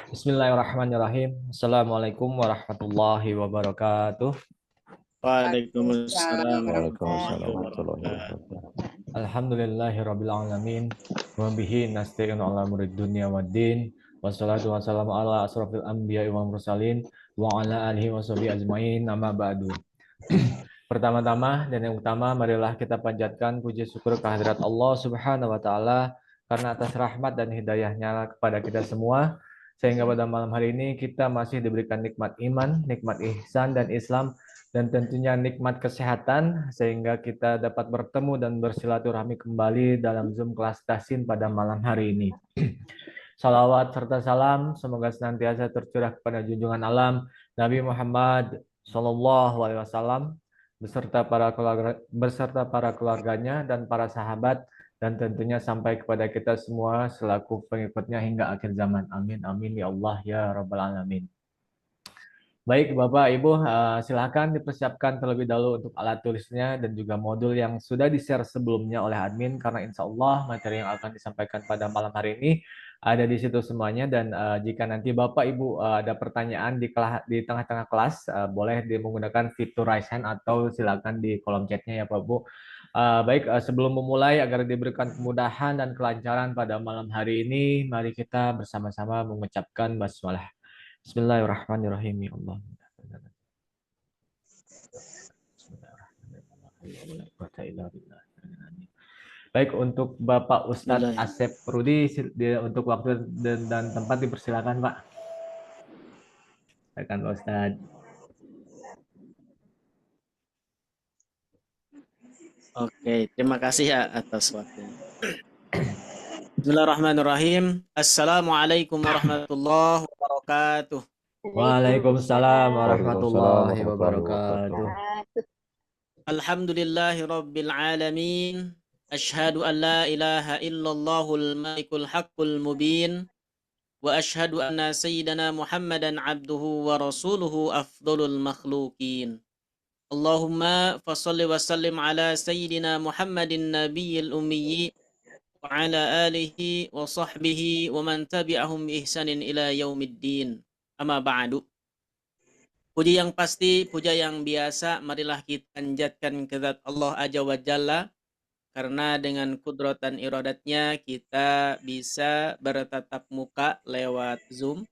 Bismillahirrahmanirrahim. Assalamualaikum warahmatullahi wabarakatuh. Waalaikumsalam warahmatullahi Waalaikumsalam warahmatullahi wabarakatuh. wabarakatuh. Alhamdulillahirabbil alamin. Wa bihi nasta'inu ala murid dunya waddin. Wassalatu wassalamu ala asrofil anbiya'i wal mursalin wa ala alihi washabihi ajmain. Amma ba'du. Pertama-tama dan yang utama, marilah kita panjatkan puji syukur kehadirat Allah Subhanahu wa taala karena atas rahmat dan hidayahnya kepada kita semua sehingga pada malam hari ini kita masih diberikan nikmat iman, nikmat ihsan dan Islam dan tentunya nikmat kesehatan sehingga kita dapat bertemu dan bersilaturahmi kembali dalam Zoom kelas Tasin pada malam hari ini. Salawat serta salam semoga senantiasa tercurah kepada junjungan alam Nabi Muhammad SAW beserta para keluarganya dan para sahabat dan tentunya sampai kepada kita semua selaku pengikutnya hingga akhir zaman. Amin amin ya Allah ya rabbal alamin. Baik, Bapak, Ibu, silakan dipersiapkan terlebih dahulu untuk alat tulisnya dan juga modul yang sudah di-share sebelumnya oleh admin, karena insya Allah materi yang akan disampaikan pada malam hari ini ada di situ semuanya. Dan jika nanti Bapak, Ibu ada pertanyaan di tengah-tengah kelas, boleh menggunakan fitur raise hand atau silakan di kolom chatnya ya, Pak Bu. Baik, sebelum memulai agar diberikan kemudahan dan kelancaran pada malam hari ini, mari kita bersama-sama mengucapkan basmalah. Bismillahirrahmanirrahim ya Allah. Baik, untuk Bapak Ustadz Asep Rudi untuk waktu dan tempat dipersilakan Pak. Silakan Pak Ustadz. Oke, terima kasih ya atas waktunya. Bismillahirrahmanirrahim. Assalamualaikum warahmatullahi wabarakatuh. Waalaikumsalam Waalaikumsalam warahmatullahi warahmatullahi wabarakatuh. wabarakatuh. Alhamdulillahi rabbil alamin. Ashhadu an la ilaha illallahul malikul haqqul mubin. Wa ashhadu anna sayyidana Muhammadan abduhu wa rasuluhu afdalul makhluqin. Allahumma fassalli wa sallim ala sayyidina Muhammadin nabiyil ummiyi wa ala alihi wa sahbihi wa man tabi'ahum bi ihsanin ila yaumiddin. Amma ba'du. Puji yang pasti, puja yang biasa, marilah kita panjatkan ke zat Allah Azza wa Jalla, karena dengan kudrat dan iradatnya kita bisa bertatap muka lewat Zoom.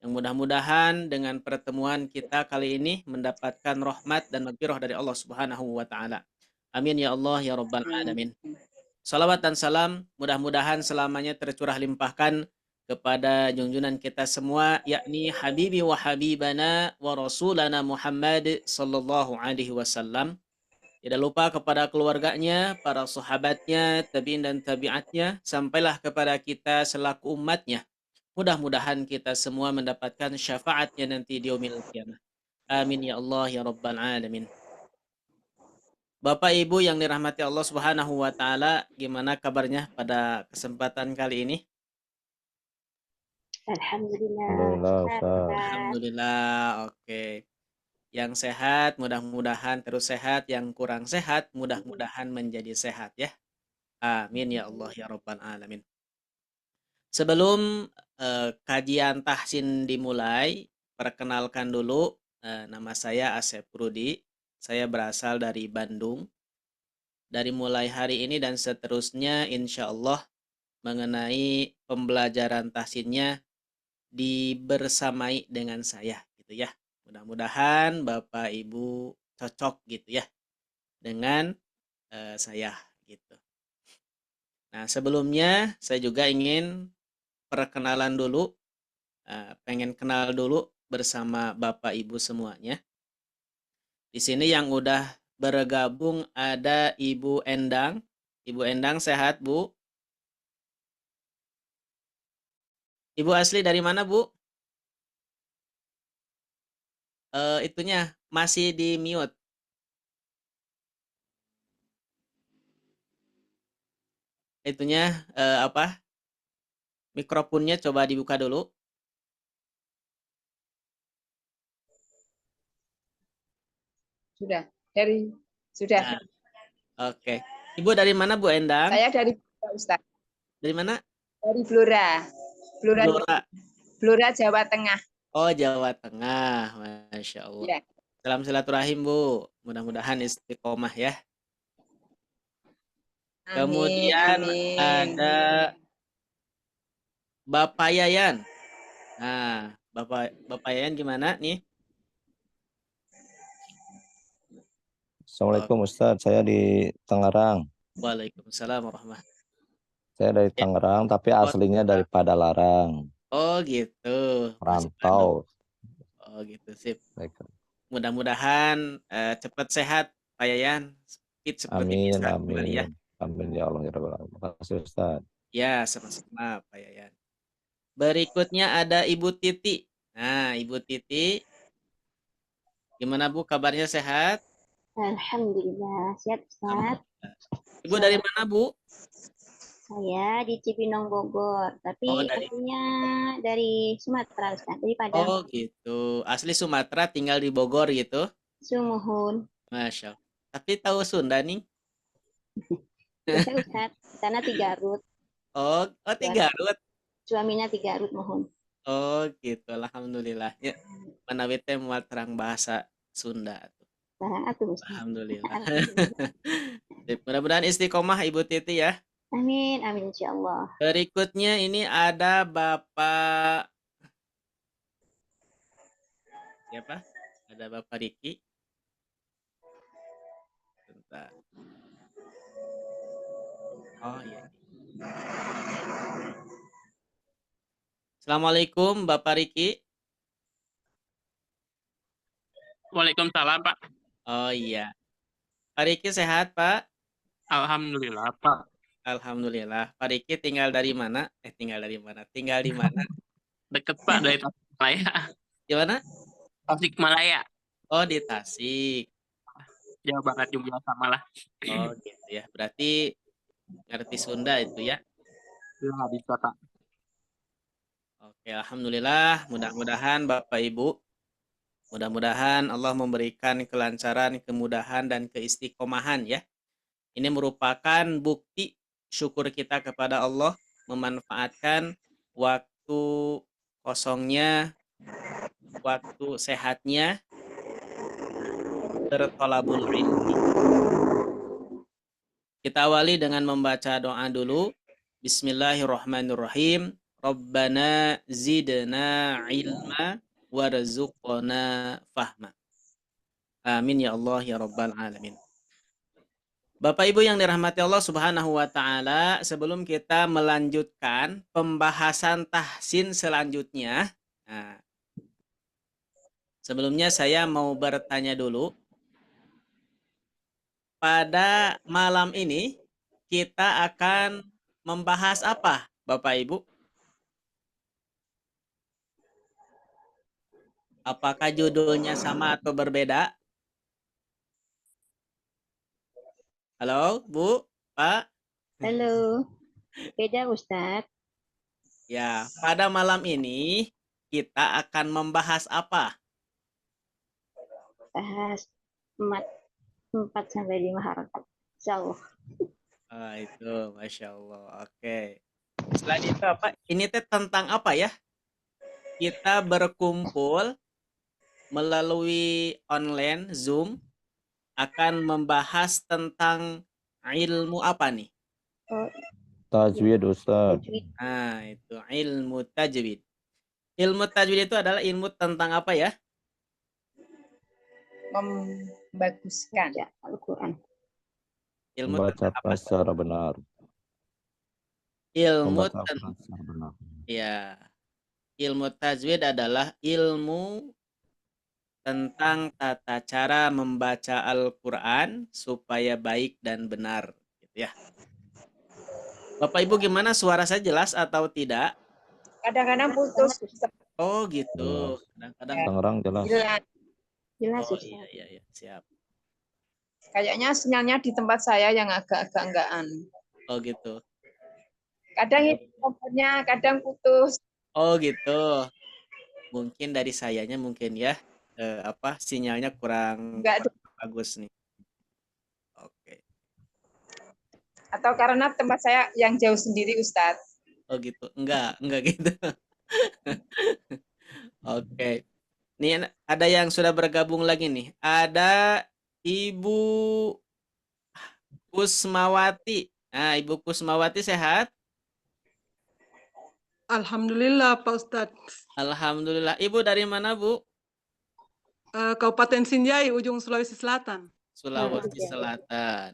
Yang mudah-mudahan dengan pertemuan kita kali ini mendapatkan rahmat dan maghfirah dari Allah Subhanahu wa taala. Amin ya Allah ya rabbal alamin. Salawat dan salam mudah-mudahan selamanya tercurah limpahkan kepada junjungan kita semua, yakni Habibi wa Habibana wa Rasulana Muhammad sallallahu alaihi wasallam. Tidak lupa kepada keluarganya, para sahabatnya, tabi'in dan tabi'atnya, sampailah kepada kita selaku umatnya. Mudah-mudahan kita semua mendapatkan syafaatnya nanti di yaumil qiyamah. Amin ya Allah ya rabbal alamin. Bapak Ibu yang dirahmati Allah Subhanahu wa taala, gimana kabarnya pada kesempatan kali ini? Alhamdulillah, Alhamdulillah, oke. Yang sehat mudah-mudahan terus sehat, yang kurang sehat mudah-mudahan menjadi sehat ya. Amin ya Allah ya rabbal alamin. Sebelum kajian tahsin dimulai, perkenalkan dulu, nama saya Asep Rudi. Saya berasal dari Bandung. Dari mulai hari ini dan seterusnya insya Allah mengenai pembelajaran tahsinnya dibersamai dengan saya gitu ya. Mudah-mudahan Bapak Ibu cocok gitu ya dengan saya gitu. Nah, sebelumnya saya juga ingin perkenalan dulu, pengen kenal dulu bersama Bapak Ibu semuanya. Di sini yang udah bergabung ada Ibu Endang. Ibu Endang sehat, Bu? Ibu asli dari mana, Bu? Itunya masih di mute. Itunya apa? Mikrofonnya coba dibuka dulu. Sudah. Nah, oke. Ibu dari mana, Bu Endang? Saya dari Ustaz. Dari mana? Dari Blora. Blora. Blora, Jawa Tengah. Oh, Jawa Tengah. Masya Allah. Ya. Salam silaturahim, Bu. Mudah-mudahan istiqomah ya. Amin, Kemudian amin. ada Bapak Yayan. Nah, Bapak Yayan gimana nih? Assalamualaikum Ustadz, saya di Tangerang. Waalaikumsalam warahmatullahi. Saya dari Ya. Tangerang, tapi Oh, aslinya dari Padalarang, oh gitu. Masih Bandung. rantau. Oh gitu, sip. Baik. Mudah-mudahan cepat sehat, Pak Yayan. Fit seperti Amin, bisa kembali ya. amin. Amin ya Allah ya Rabbal Alamin. Terima kasih Ustadz. Ya, sama-sama Pak Yayan. Berikutnya ada Ibu Titi. Nah, Ibu Titi, gimana Bu kabarnya, sehat? Alhamdulillah, sehat Ustaz. Ibu dari mana, Bu? Saya di Cibinong, Bogor. Tapi Oh, dari aslinya dari Sumatera, Ustaz. Dari Padang. Oh, gitu. Asli Sumatera, tinggal di Bogor gitu. Sumuhun. Masya Allah. Tapi tahu Sunda nih? Bisa Ustaz. Sana 3 Garut. Oh, di Garut. Suaminya 3 Garut, mohon. Oh, gitu. Alhamdulillah. Ya, manawi teh mual terang bahasa Sunda. Barang atuh Ustaz. Alhamdulillah. Mudah-mudahan istiqomah Ibu Titi ya. Amin, amin insyaallah. Berikutnya ini ada Bapak siapa? Ada Bapak Riki. Bentar. Oh iya. Assalamualaikum Bapak Riki. Waalaikumsalam, Pak. Oh iya. Pak Riki sehat, Pak? Alhamdulillah, Pak. Alhamdulillah. Pak Riki tinggal dari mana? Tinggal di mana? Deket, Pak, dari Tasikmalaya. Di mana? Tasikmalaya. Oh, di Tasik. Jauh banget juga sama lah. Oh, gitu ya. Berarti ngerti Sunda itu ya? Ya, bisa, Pak. Oke, alhamdulillah. Mudah-mudahan Bapak Ibu, mudah-mudahan Allah memberikan kelancaran, kemudahan, dan keistiqomahan ya. Ini merupakan bukti syukur kita kepada Allah memanfaatkan waktu kosongnya, waktu sehatnya bertolabul ilmi. Kita awali dengan membaca doa dulu. Bismillahirrahmanirrahim. Rabbana zidna ilma warzuqna fahma. Amin ya Allah ya Rabbal Alamin. Bapak Ibu yang dirahmati Allah Subhanahu wa taala, sebelum kita melanjutkan pembahasan tahsin selanjutnya, sebelumnya saya mau bertanya dulu. Pada malam ini kita akan membahas apa, Bapak Ibu? Apakah judulnya sama atau berbeda? Halo, Bu, Pak? Halo. Beda Ustaz. Ya, pada malam ini kita akan membahas apa? Bahas 4 sampai 5 harakat. Insyaallah. Itu, Masya Allah. Oke. Selain itu apa? Ini teh tentang apa ya? Kita berkumpul melalui online Zoom akan membahas tentang ilmu apa nih? Tajwid Ustadz. Nah, itu ilmu tajwid. Ilmu tajwid itu adalah ilmu tentang apa ya? Membaguskan Ya, Al-Qur'an. Ilmu Membaca tentang apa? secara benar. Ilmu Membaca Al-Quran secara benar. Ya. Ilmu tajwid adalah ilmu tentang tata cara membaca Al-Quran supaya baik dan benar, gitu ya. Bapak Ibu gimana, suara saya jelas atau tidak? kadang-kadang putus. Oh gitu. Kadang-kadang. Tangerang jelas. Jelas Oh Ustaz. iya, siap. Kayaknya sinyalnya di tempat saya yang agak-agak enggak. Oh gitu. Kadang itu kompornya, kadang putus. Oh gitu. Mungkin dari sayanya mungkin ya, sinyalnya kurang Enggak, bagus nih. Oke. atau karena tempat saya yang jauh sendiri, Ustadz. Oh gitu. Enggak gitu. Oke. Nih ada yang sudah bergabung lagi nih. Ada Ibu Kusmawati. Nah, Ibu Kusmawati sehat? Alhamdulillah Pak Ustadz. Alhamdulillah. Ibu dari mana, Bu? Kabupaten Sinjai, ujung Sulawesi Selatan. Sulawesi Selatan.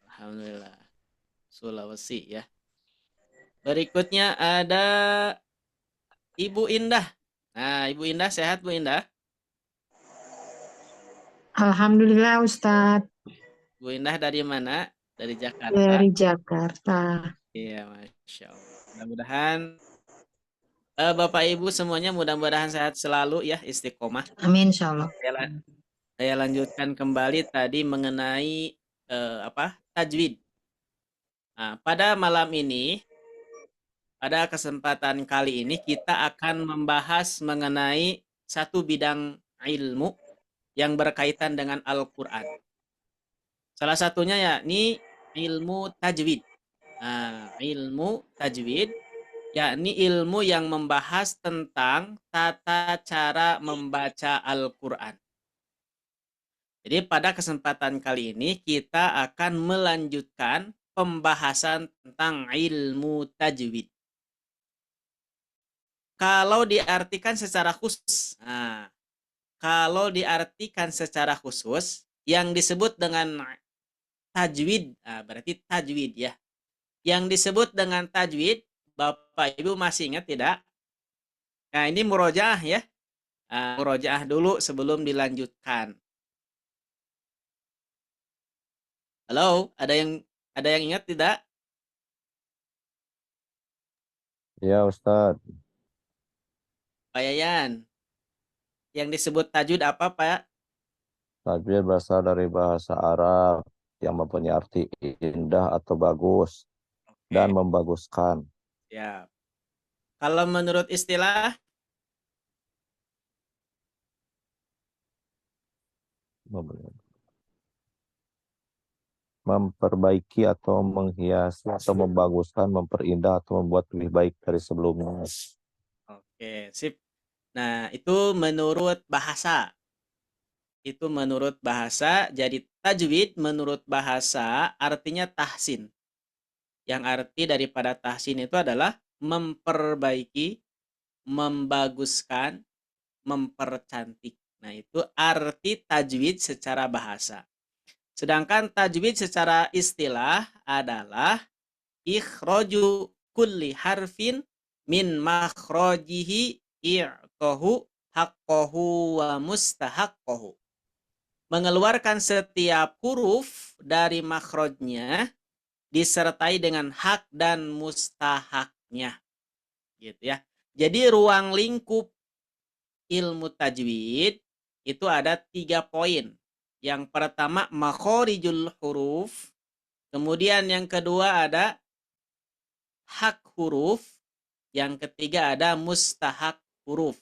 Alhamdulillah. Sulawesi ya. Berikutnya ada Ibu Indah. Nah, Ibu Indah sehat, Bu Indah? Alhamdulillah Ustadz, Bu Indah dari mana? Dari Jakarta. dari Jakarta. Iya, Masya Allah. Mudah-mudahan Bapak Ibu semuanya mudah-mudahan sehat selalu ya, istiqomah. Amin insya Allah. Saya lanjutkan kembali tadi mengenai tajwid. Nah, pada malam ini, pada kesempatan kali ini kita akan membahas mengenai satu bidang ilmu yang berkaitan dengan Al-Quran. Salah satunya yakni ilmu tajwid. Nah, ilmu tajwid yakni ilmu yang membahas tentang tata cara membaca Al-Quran. Jadi pada kesempatan kali ini kita akan melanjutkan pembahasan tentang ilmu tajwid. Kalau diartikan secara khusus, yang disebut dengan tajwid, berarti tajwid ya. Yang disebut dengan tajwid, Bapak Ibu masih ingat tidak? Nah, ini murojaah ya. Murojaah dulu sebelum dilanjutkan. Halo, ada yang ingat tidak? Ya Ustadz. Pak Yayan. Yang disebut tajwid apa, Pak? Tajwid berasal dari bahasa Arab yang mempunyai arti indah atau bagus dan membaguskan. Ya. Kalau menurut istilah? Memperbaiki atau menghiasi atau membaguskan, memperindah atau membuat lebih baik dari sebelumnya. Oke, sip. Nah, itu menurut bahasa. Jadi tajwid menurut bahasa artinya tahsin. Yang arti daripada tahsin itu adalah memperbaiki, membaguskan, mempercantik. Nah, itu arti tajwid secara bahasa. Sedangkan tajwid secara istilah adalah ikhraju kulli harfin min makhrajihi i'tahu haqqahu wa mustahaqqahu. Mengeluarkan setiap huruf dari makhrajnya disertai dengan hak dan mustahaknya. Gitu ya. Jadi ruang lingkup ilmu tajwid itu ada 3 poin. Yang pertama makhorijul huruf, kemudian yang kedua ada hak huruf, yang ketiga ada mustahak huruf.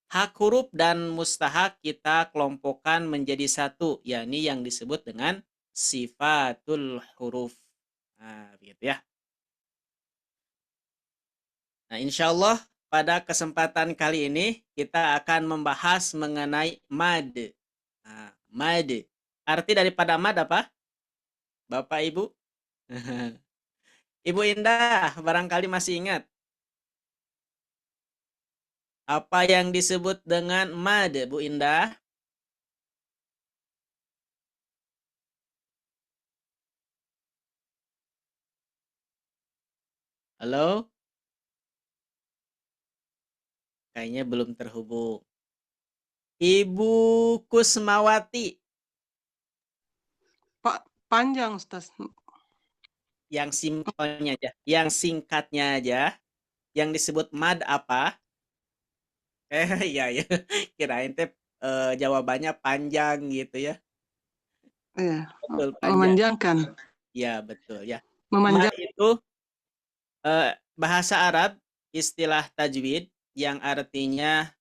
Hak huruf dan mustahak kita kelompokkan menjadi satu, yakni yang disebut dengan sifatul huruf. Nah, begitu ya. Nah, insya Allah pada kesempatan kali ini kita akan membahas mengenai mad. Nah, mad. Arti daripada mad apa? Bapak Ibu? Ibu Indah, barangkali masih ingat. Apa yang disebut dengan mad, Bu Indah? Halo? Kayaknya belum terhubung. Ibu Kusmawati. Pak, panjang Ustaz. Yang simpelnya aja, yang singkatnya aja. Yang disebut mad apa? Iya ya. Kirain jawabannya panjang gitu ya. Iya, Betul, panjang. memanjangkan. Iya, betul ya. Memanjang. Mad itu bahasa Arab, istilah tajwid yang artinya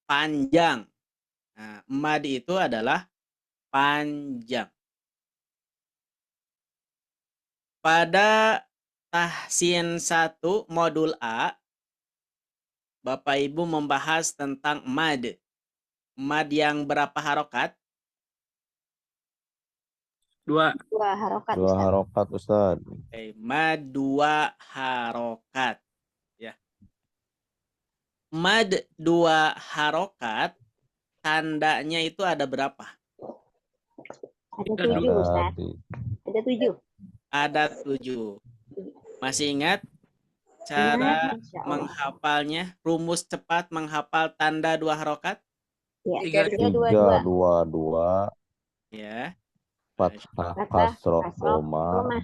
panjang. Nah, mad itu adalah panjang. Pada tahsin 1 modul A, Bapak Ibu membahas tentang mad. Mad yang berapa harokat? 2. 2 harokat, Dua Ustaz. harokat Ustaz. Oke, mad 2 harokat. Ya. Mad 2 harokat, tandanya itu ada berapa? Ada 7, Ada Ustaz. di Ada 7. Ada 7. Masih ingat cara Masya Allah. menghafalnya? Rumus cepat menghafal tanda 2 harokat? Ya, 3, 3, 2, 3, 2. 2, 2, Ya. fathah, Fathah, kasroh, kasroh, doma, domah.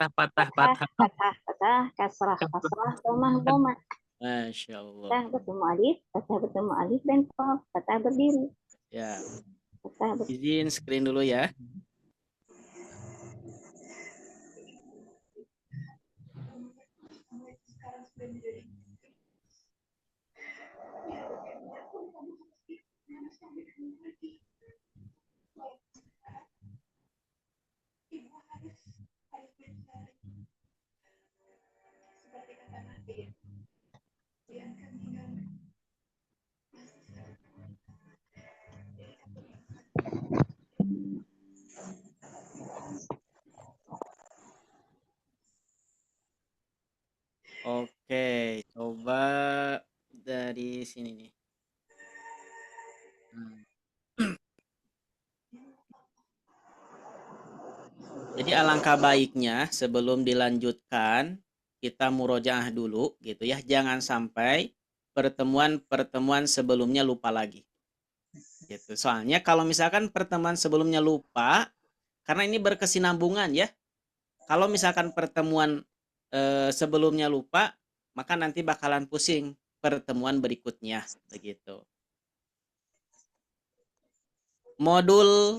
patah, Fathah, patah. fathah, fathah, kasrah, kasrah, domah, domah. Masya Allah. Fathah bertemu alif, fathah bertemu alif dan qaf, fathah berdiri. Ya. Fathah Izin screen dulu ya. Oke, coba dari sini nih. Jadi alangkah baiknya sebelum dilanjutkan kita murojaah dulu gitu ya. Jangan sampai pertemuan-pertemuan sebelumnya lupa lagi. Gitu. Soalnya kalau misalkan pertemuan sebelumnya lupa, karena ini berkesinambungan ya. Kalau misalkan pertemuan sebelumnya lupa, maka nanti bakalan pusing pertemuan berikutnya begitu. Modul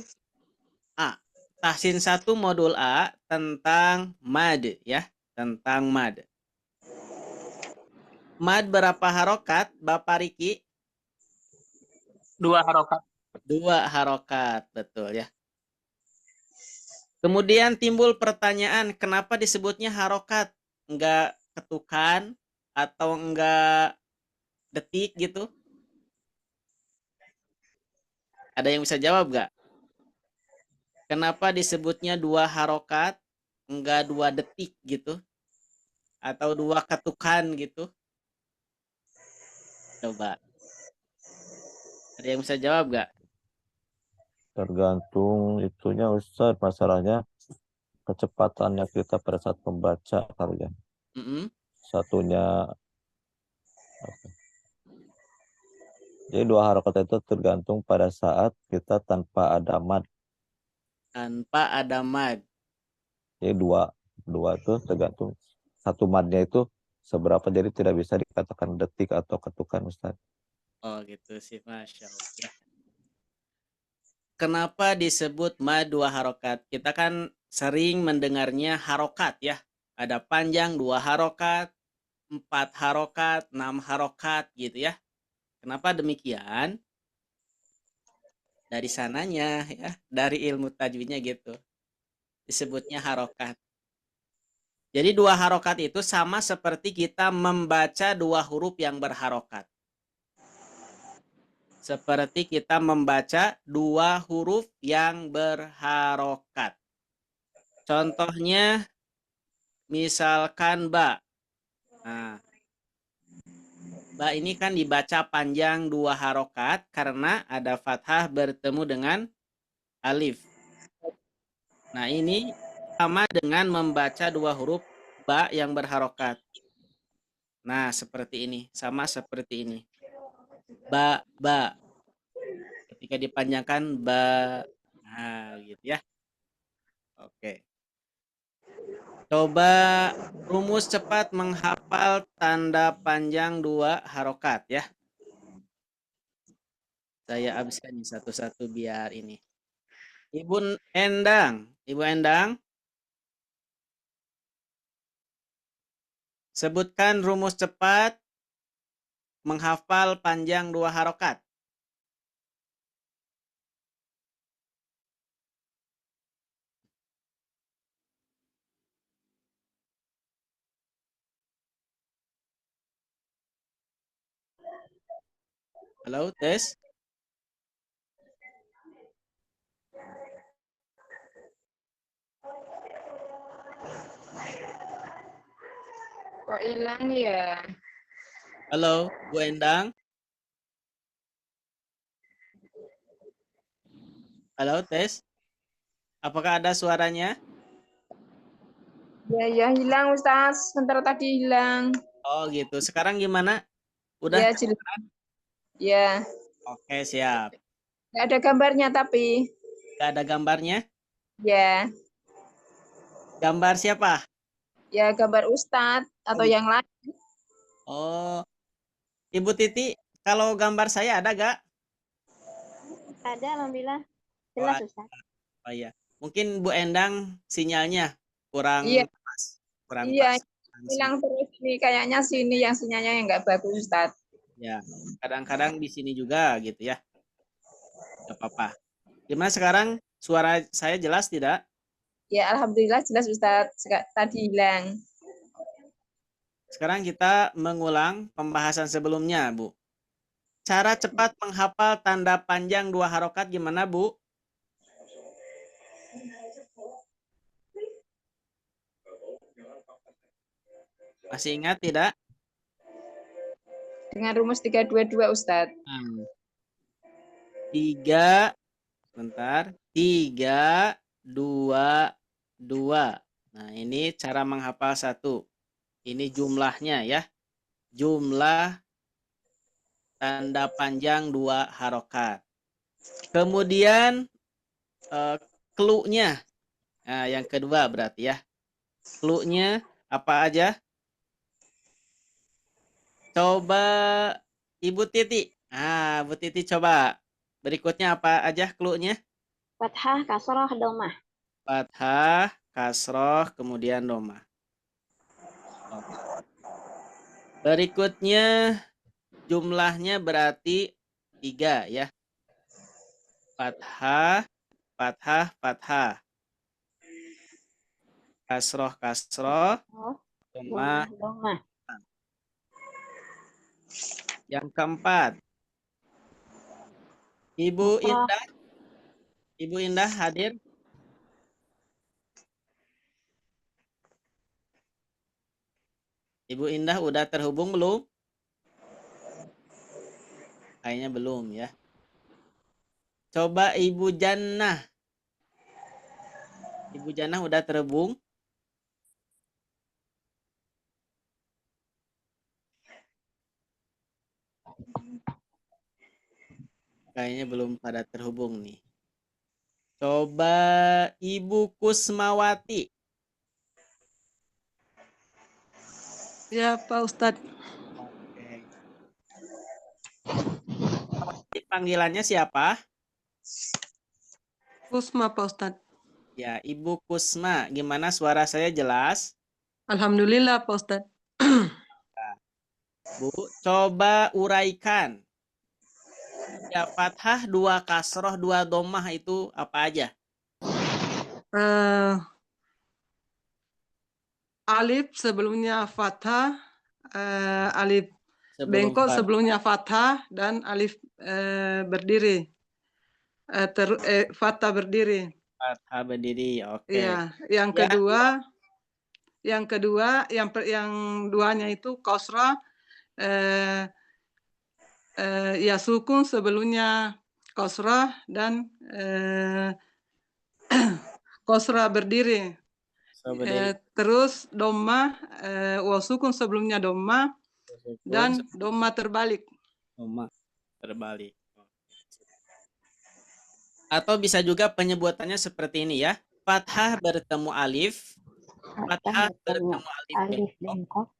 A. Tahsin 1 modul A tentang mad ya, tentang mad. Mad berapa harokat, Bapak Riki? 2 harokat. 2 harokat, betul ya. Kemudian timbul pertanyaan, kenapa disebutnya harokat? Enggak ketukan atau enggak detik gitu? Ada yang bisa jawab nggak? Kenapa disebutnya 2 harokat, enggak 2 detik gitu? Atau 2 ketukan gitu? Coba. Ada yang bisa jawab nggak? tergantung itunya Ustaz, masalahnya kecepatannya kita pada saat membaca kali ya. Mm-mm. Satunya, jadi 2 harokat itu tergantung pada saat kita tanpa ada mad. Tanpa ada mad. Jadi dua itu tergantung satu madnya itu seberapa, jadi tidak bisa dikatakan detik atau ketukan Ustaz. Oh gitu sih, Masya Allah. Ya. Kenapa disebut mad 2 harokat? Kita kan sering mendengarnya harokat ya. Ada panjang 2 harokat, 4 harokat, 6 harokat gitu ya. Kenapa demikian? Dari sananya ya, dari ilmu tajwidnya gitu. Disebutnya harokat. Jadi 2 harokat itu sama seperti kita membaca 2 huruf yang berharokat. Seperti kita membaca 2 huruf yang berharokat. Contohnya misalkan ba. Nah, ba ini kan dibaca panjang 2 harokat karena ada fathah bertemu dengan alif. Nah, ini sama dengan membaca 2 huruf ba yang berharokat. Nah, seperti ini, sama seperti ini. Ba, ba. Ketika dipanjangkan ba. Nah, gitu ya. Oke. Coba rumus cepat menghafal tanda panjang 2 harokat ya. Saya absen satu-satu biar ini. Ibu Endang, Ibu Endang. Sebutkan rumus cepat menghafal panjang 2 harokat. Halo, tes. Kok hilang ya? Halo, Bu Endang. Halo, tes. Apakah ada suaranya? Ya, hilang Ustaz. Sebentar tadi hilang. Oh, gitu. Sekarang gimana? Udah? Ya, jelas. Ya, Oke, siap. nggak ada gambarnya tapi. Gak ada gambarnya? Ya, Gambar siapa? ya gambar Ustaz atau gitu. yang lain. Oh, Ibu Titi, kalau gambar saya ada gak? Ada, alhamdulillah. Oh, Jelas, ada. Ustaz. Oh iya. Mungkin Bu Endang sinyalnya kurang Iya, pas. Kurang iya. pas. Hilang terus ini kayaknya sini yang sinyalnya yang nggak bagus Ustaz. Ya, kadang-kadang di sini juga gitu ya. Gak apa-apa. Gimana sekarang? Suara saya jelas tidak? Ya, alhamdulillah jelas Ustaz. Tadi hilang. Sekarang kita mengulang pembahasan sebelumnya, Bu. Cara cepat menghafal tanda panjang 2 harokat gimana, Bu? Masih ingat tidak? Dengan rumus 322 Ustaz. 3, sebentar. 3, 2, 2. Nah, ini cara menghafal 1. Ini jumlahnya ya. Jumlah tanda panjang 2 harokat. Kemudian clue-nya. Nah, yang kedua berarti ya. Clue-nya apa aja? Coba Ibu Titi. Ah, Bu Titi coba. Berikutnya apa aja clue-nya? Fathah, kasroh, domah. Fathah, kasroh, kemudian domah. Berikutnya jumlahnya berarti 3 ya. Fathah, fathah, fathah. Kasroh, kasroh, Oh, domah. domah. Yang keempat, Ibu Kasroh. Indah. Ibu Indah hadir? Ibu Indah udah terhubung belum? Kayaknya belum ya. Coba Ibu Jannah. Ibu Jannah udah terhubung? Kayaknya belum pada terhubung nih. Coba Ibu Kusmawati. Ya, Pak Ustadz. Oke. Panggilannya siapa? Kusma, Pak Ustadz. Ya, Ibu Kusma. Gimana suara saya jelas? Alhamdulillah, Pak Ustadz. Bu, coba uraikan. Ya, fathah, 2 kasroh, 2 domah itu apa aja? Alif sebelumnya fathah, alif Sebelum bengkok fathah. sebelumnya fathah, dan alif berdiri. Fathah berdiri. Fathah berdiri, oke. Iya, yang kedua, yang duanya itu kasrah, ya sukun sebelumnya kasrah dan kasrah berdiri. Terus domah, sukun sebelumnya domah dan domah terbalik. Domah terbalik. Atau bisa juga penyebutannya seperti ini ya. Fathah bertemu alif. Fathah bertemu alif bengkok.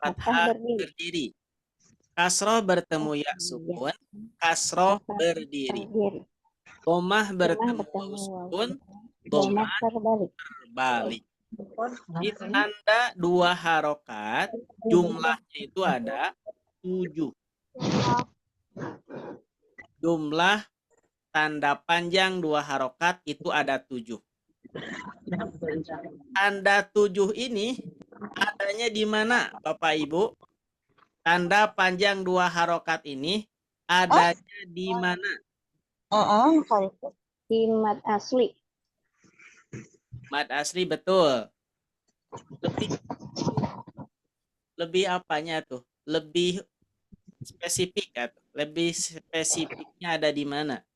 Fathah berdiri. Kasroh bertemu ya sukun. Kasroh berdiri. Domah bertemu sukun. Domah terbalik. Di tanda 2 harokat, jumlahnya itu ada 7. Jumlah tanda panjang 2 harokat itu ada 7. Tanda 7 ini adanya di mana, Bapak Ibu? Tanda panjang 2 harokat ini adanya di mana? Di mad asli. Mad asli betul. Lebih apanya tuh? Lebih spesifik atau lebih spesifiknya ada di mana?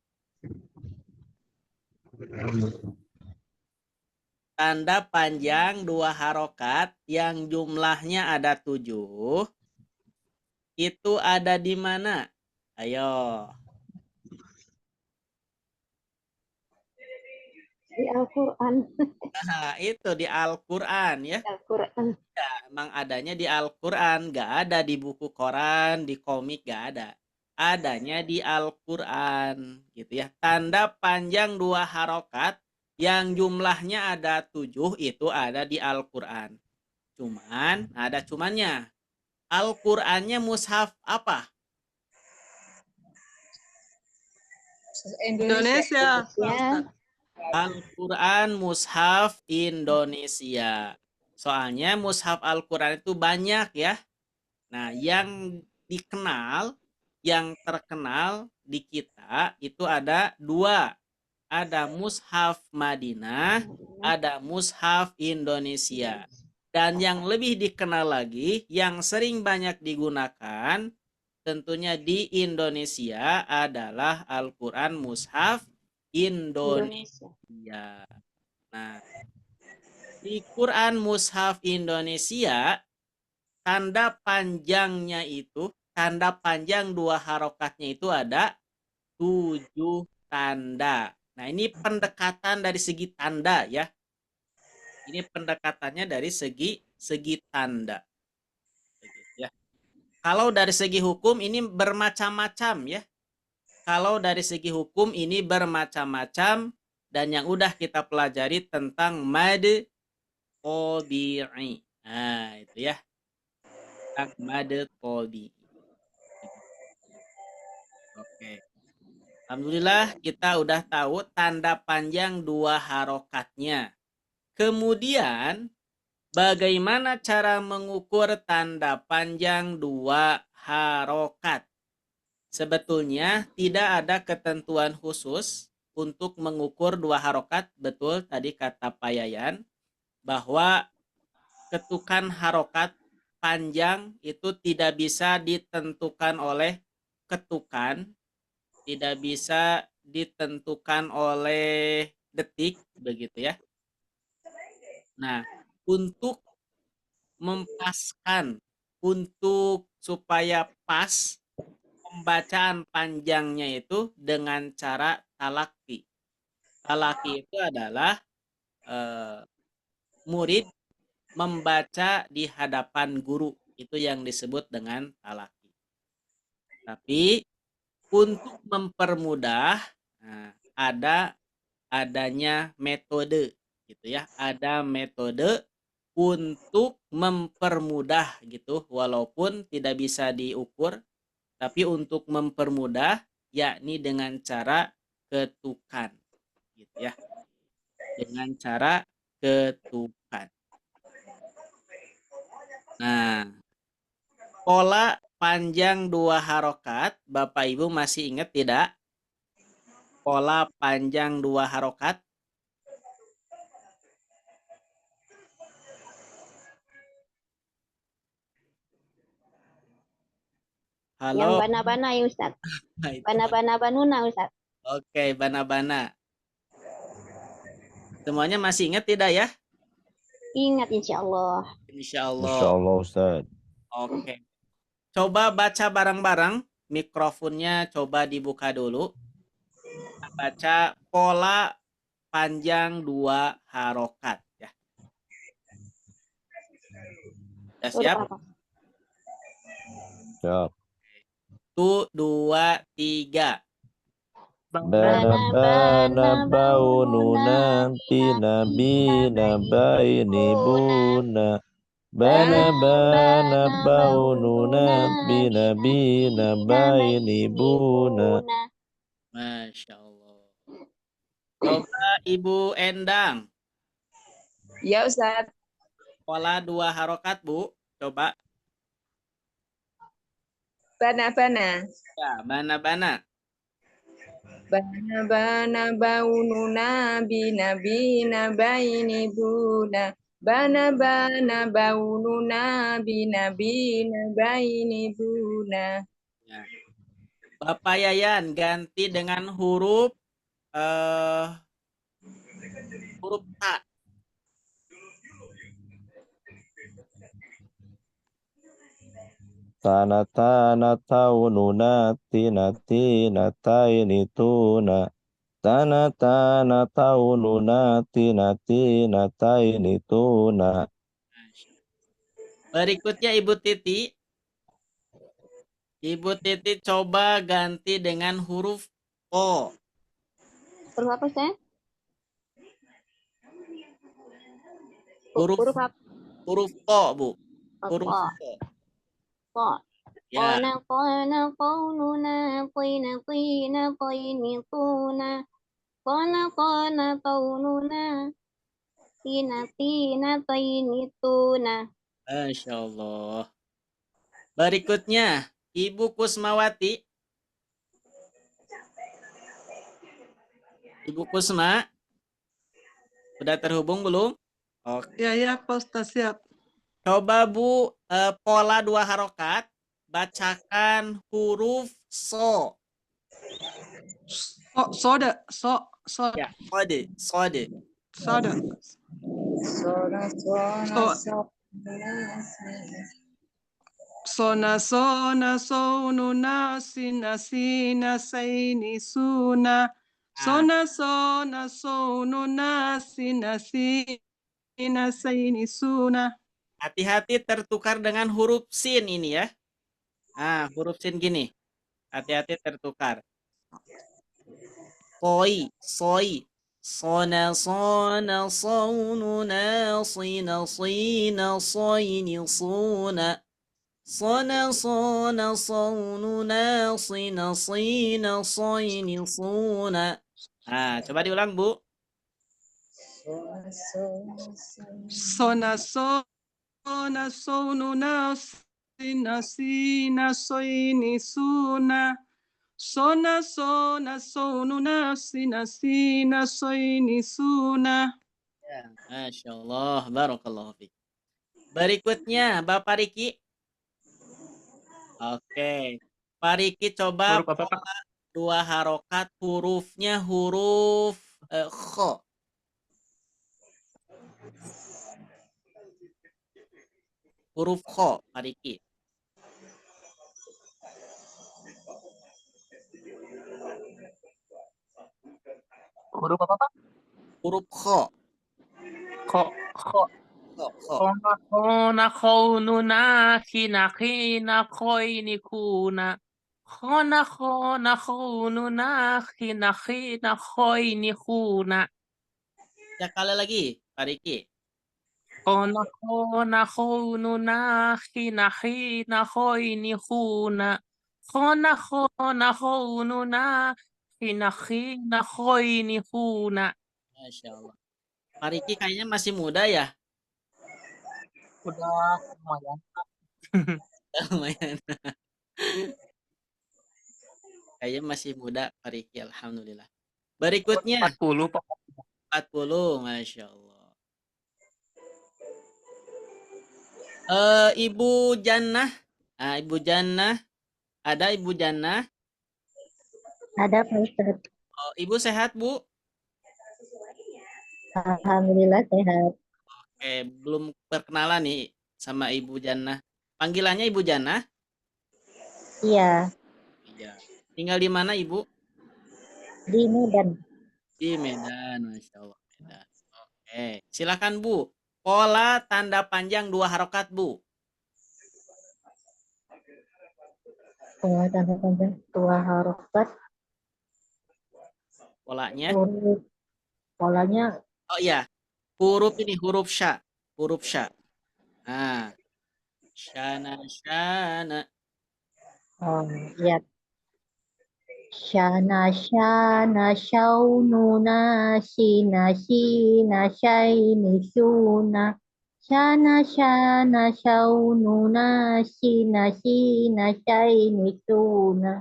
Tanda panjang 2 harokat yang jumlahnya ada 7 itu ada di mana? Ayo. Di Al-Quran. Nah, itu di Al-Quran ya. Al-Quran. Ya, emang adanya di Al-Quran, nggak ada di buku koran, di komik nggak ada. Adanya di Al-Quran, gitu ya. Tanda panjang 2 harokat yang jumlahnya ada 7 itu ada di Al-Quran. Cuman, ada cumannya. Al-Qurannya mushaf apa? Indonesia, Pak Ya. Ustadz. Al-Quran mushaf Indonesia. Soalnya mushaf Al-Quran itu banyak ya. Nah, yang dikenal, yang terkenal di kita itu ada 2. Ada mushaf Madinah, ada mushaf Indonesia. Dan yang lebih dikenal lagi, yang sering banyak digunakan, tentunya di Indonesia adalah Al-Quran mushaf Indonesia. Nah, di Quran mushaf Indonesia, tanda panjangnya itu, tanda panjang 2 harokatnya itu ada 7 tanda. Nah, ini pendekatan dari segi tanda ya. Ini pendekatannya dari segi tanda. Ya. Kalau dari segi hukum ini bermacam-macam ya. Kalau dari segi hukum ini bermacam-macam dan yang udah kita pelajari tentang mad tabi'i. Nah, itu ya. Tentang mad tabi'i. Oke. Alhamdulillah kita udah tahu tanda panjang 2 harokatnya. Kemudian bagaimana cara mengukur tanda panjang 2 harokat? Sebetulnya tidak ada ketentuan khusus untuk mengukur 2 harokat. Betul tadi kata Pak Yayan bahwa ketukan harokat panjang itu tidak bisa ditentukan oleh ketukan, tidak bisa ditentukan oleh detik, begitu ya. Nah, untuk mempaskan, untuk supaya pas pembacaan panjangnya itu dengan cara talaki. Talaki itu adalah murid membaca di hadapan guru. Itu yang disebut dengan talaki. Tapi untuk mempermudah, adanya metode gitu ya. Ada metode untuk mempermudah gitu, walaupun tidak bisa diukur, tapi untuk mempermudah yakni dengan cara ketukan gitu ya. Dengan cara ketukan. Nah, pola panjang 2 harokat, Bapak Ibu masih ingat tidak? Pola panjang 2 harokat. Halo. Yang bana-bana ya Ustadz. Bana-bana banuna Ustadz. Oke, bana-bana. Semuanya masih ingat tidak ya? Ingat insya Allah. Insya Allah. Insya Allah Ustaz. Oke. Coba baca bareng-bareng. Mikrofonnya coba dibuka dulu. Baca pola panjang 2 harokat ya. Sudah siap? Siap. 1, 2, 3. Bana baununa bina bina baini buna. Bana baununa bina bina baini buna. Masya Allah. Coba Ibu Endang. Ya Ustaz. Pola 2 harokat Bu. Coba. Bana-bana. Ya, bana-bana. Bana-bana baununa bina-bina baini buna. Bana-bana baununa bina-bina baini buna. Ya. Bapak Yayan ganti dengan huruf huruf ta. Tanatana taununa tina taini tuna. Tanatana taununa tina taini tuna. Berikutnya Ibu Titi. Ibu Titi coba ganti dengan huruf O. Huruf apa, Ustaz? Huruf Huruf apa? huruf O, Bu. Huruf Ko. O. Ko. Ya. Qana qauluna qina qina qaini tuna. Qana qauluna tina qaini tuna. Masya Allah. Berikutnya Ibu Kusmawati. Ibu Kusma. Sudah terhubung belum? Oke. Ya, Pak Ustaz, siap. Coba Bu, pola 2 harokat. Bacakan huruf so. Soda. Ya, sode, sode. Soda. Sona, So- Sona, sonuna, sina, saini, suna. Sona, sonuna, sina, saini, suna. Hati-hati tertukar dengan huruf sin ini ya. Nah, huruf sin gini. Hati-hati tertukar. Soi, soi. Sona, sonuna, sina, soini, suna. Sona, sonuna, sina, soini, suna. Nah, coba diulang, Bu. Sona, sonuna, sina, soini, suna. Sona, sonuna, sina, soini, suna. Ya, Masya Allah, barakallahu fiik. Berikutnya, Bapak Riki. Oke, Pak Riki coba Huruf apa, Pak? 2 harokat, hurufnya huruf kho. Huruf kho, Pak Riki. Huruf apa, Pak? Huruf kho. Kho. Kho. Kona kaununa kina koini kuna. Kona kaununa kina koini kuna. 3 kali lagi, Pak Riki. Kona kaununa kina koini kuna. Kona kaununa kina koini kuna. Masya Allah. Pak Riki kayaknya masih muda ya? Udah lumayan. Lumayan. Kayaknya masih muda, Pak Riki. Alhamdulillah. Berikutnya, 40, Pak. 40. Masya Allah. Ibu Jannah. Nah, Ibu Jannah. Ada Ibu Jannah? Ada, Pak Ustaz. Oh, Ibu sehat, Bu? Alhamdulillah sehat. Oke, belum perkenalan nih sama Ibu Jannah. Panggilannya Ibu Jannah? Iya, Iya. Tinggal di mana, Ibu? di Medan. Di Medan, Masya Allah. Medan. Oke, silakan Bu. Pola tanda panjang 2 harokat, Bu. Pola tanda panjang 2 harokat. Polanya? Polanya. Oh iya, huruf ini, huruf sya. Huruf sya. Nah, syana. Oh, lihat. Syana, syaununa, sina, shaini, suna. Shana shana shaununa shina shina shaini shuna.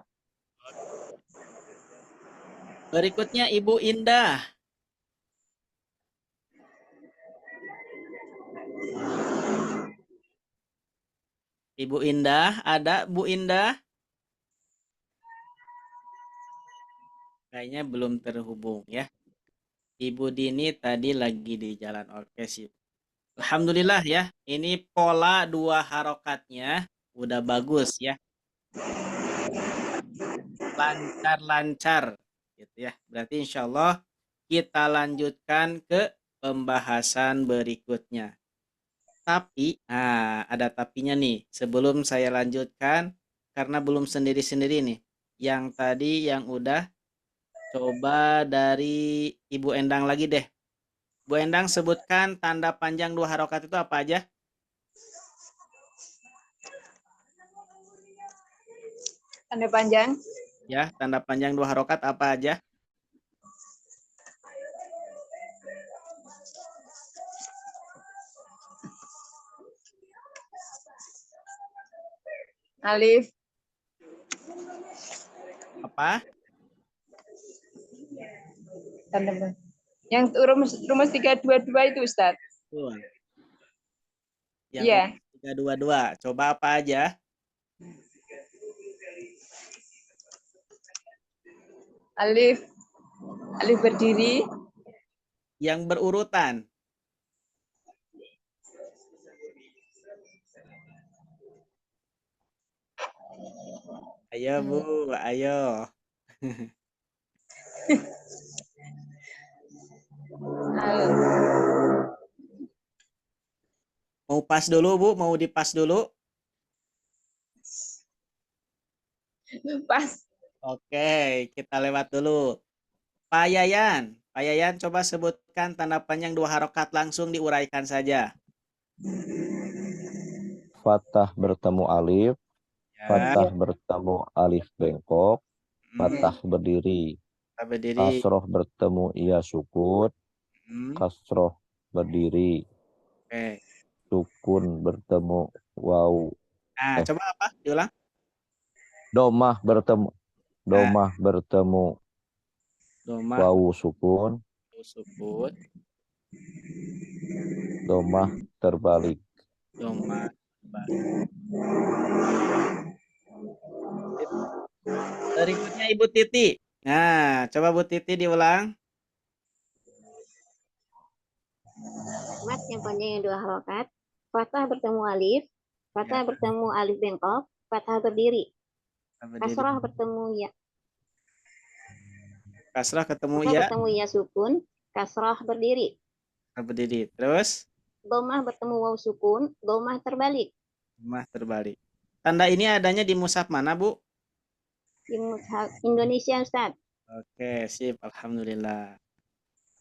Berikutnya Ibu Indah. Ibu Indah, ada Bu Indah? Kayaknya belum terhubung ya. Ibu Dini tadi lagi di jalan. Oke sih. Alhamdulillah ya. Ini pola 2 harokatnya udah bagus ya. Lancar-lancar gitu ya. Berarti insya Allah kita lanjutkan ke pembahasan berikutnya. Tapi, ada tapinya nih. Sebelum saya lanjutkan, karena belum sendiri-sendiri nih. Yang tadi yang udah, coba dari Ibu Endang lagi deh. Bu Endang sebutkan tanda panjang 2 harokat itu apa aja? Tanda panjang. Ya, tanda panjang 2 harokat apa aja? Alif. Apa? Tanda panjang. Yang rumus 322 itu, Ustaz. Betul. Yang Iya. 322. Coba apa aja? Alif. Alif berdiri. Yang berurutan. Ayo Bu, ayo. Mau pas dulu Bu, mau dipas dulu? Pas. Oke, kita lewat dulu. Pak Yayan, coba sebutkan tanda panjang 2 harokat, langsung diuraikan saja. Fathah bertemu alif, Ya, fathah bertemu alif bengkok, fathah berdiri. kita berdiri. Kasroh bertemu iya sukun, Hmm, kasroh berdiri. Oke. Sukun bertemu waw. Nah, coba apa? Diulang. Domah bertemu Domah waw sukun, sukun, domah terbalik. domah balik. Berikutnya Ibu Titi. Nah, coba Bu Titi diulang. Mat yang panjangnya 2 harokat. Fathah bertemu alif. Fathah Ya. bertemu alif bengkok. Fathah berdiri. Berdiri. Kasrah bertemu ya. Kasrah ketemu Kasrah ya, bertemu ya sukun. Kasrah berdiri. berdiri. Terus Domah bertemu waw sukun. Domah terbalik. domah terbalik. Tanda ini adanya di mushaf mana, Bu? Di mushaf Indonesia, Ustaz. Oke, sip. Alhamdulillah.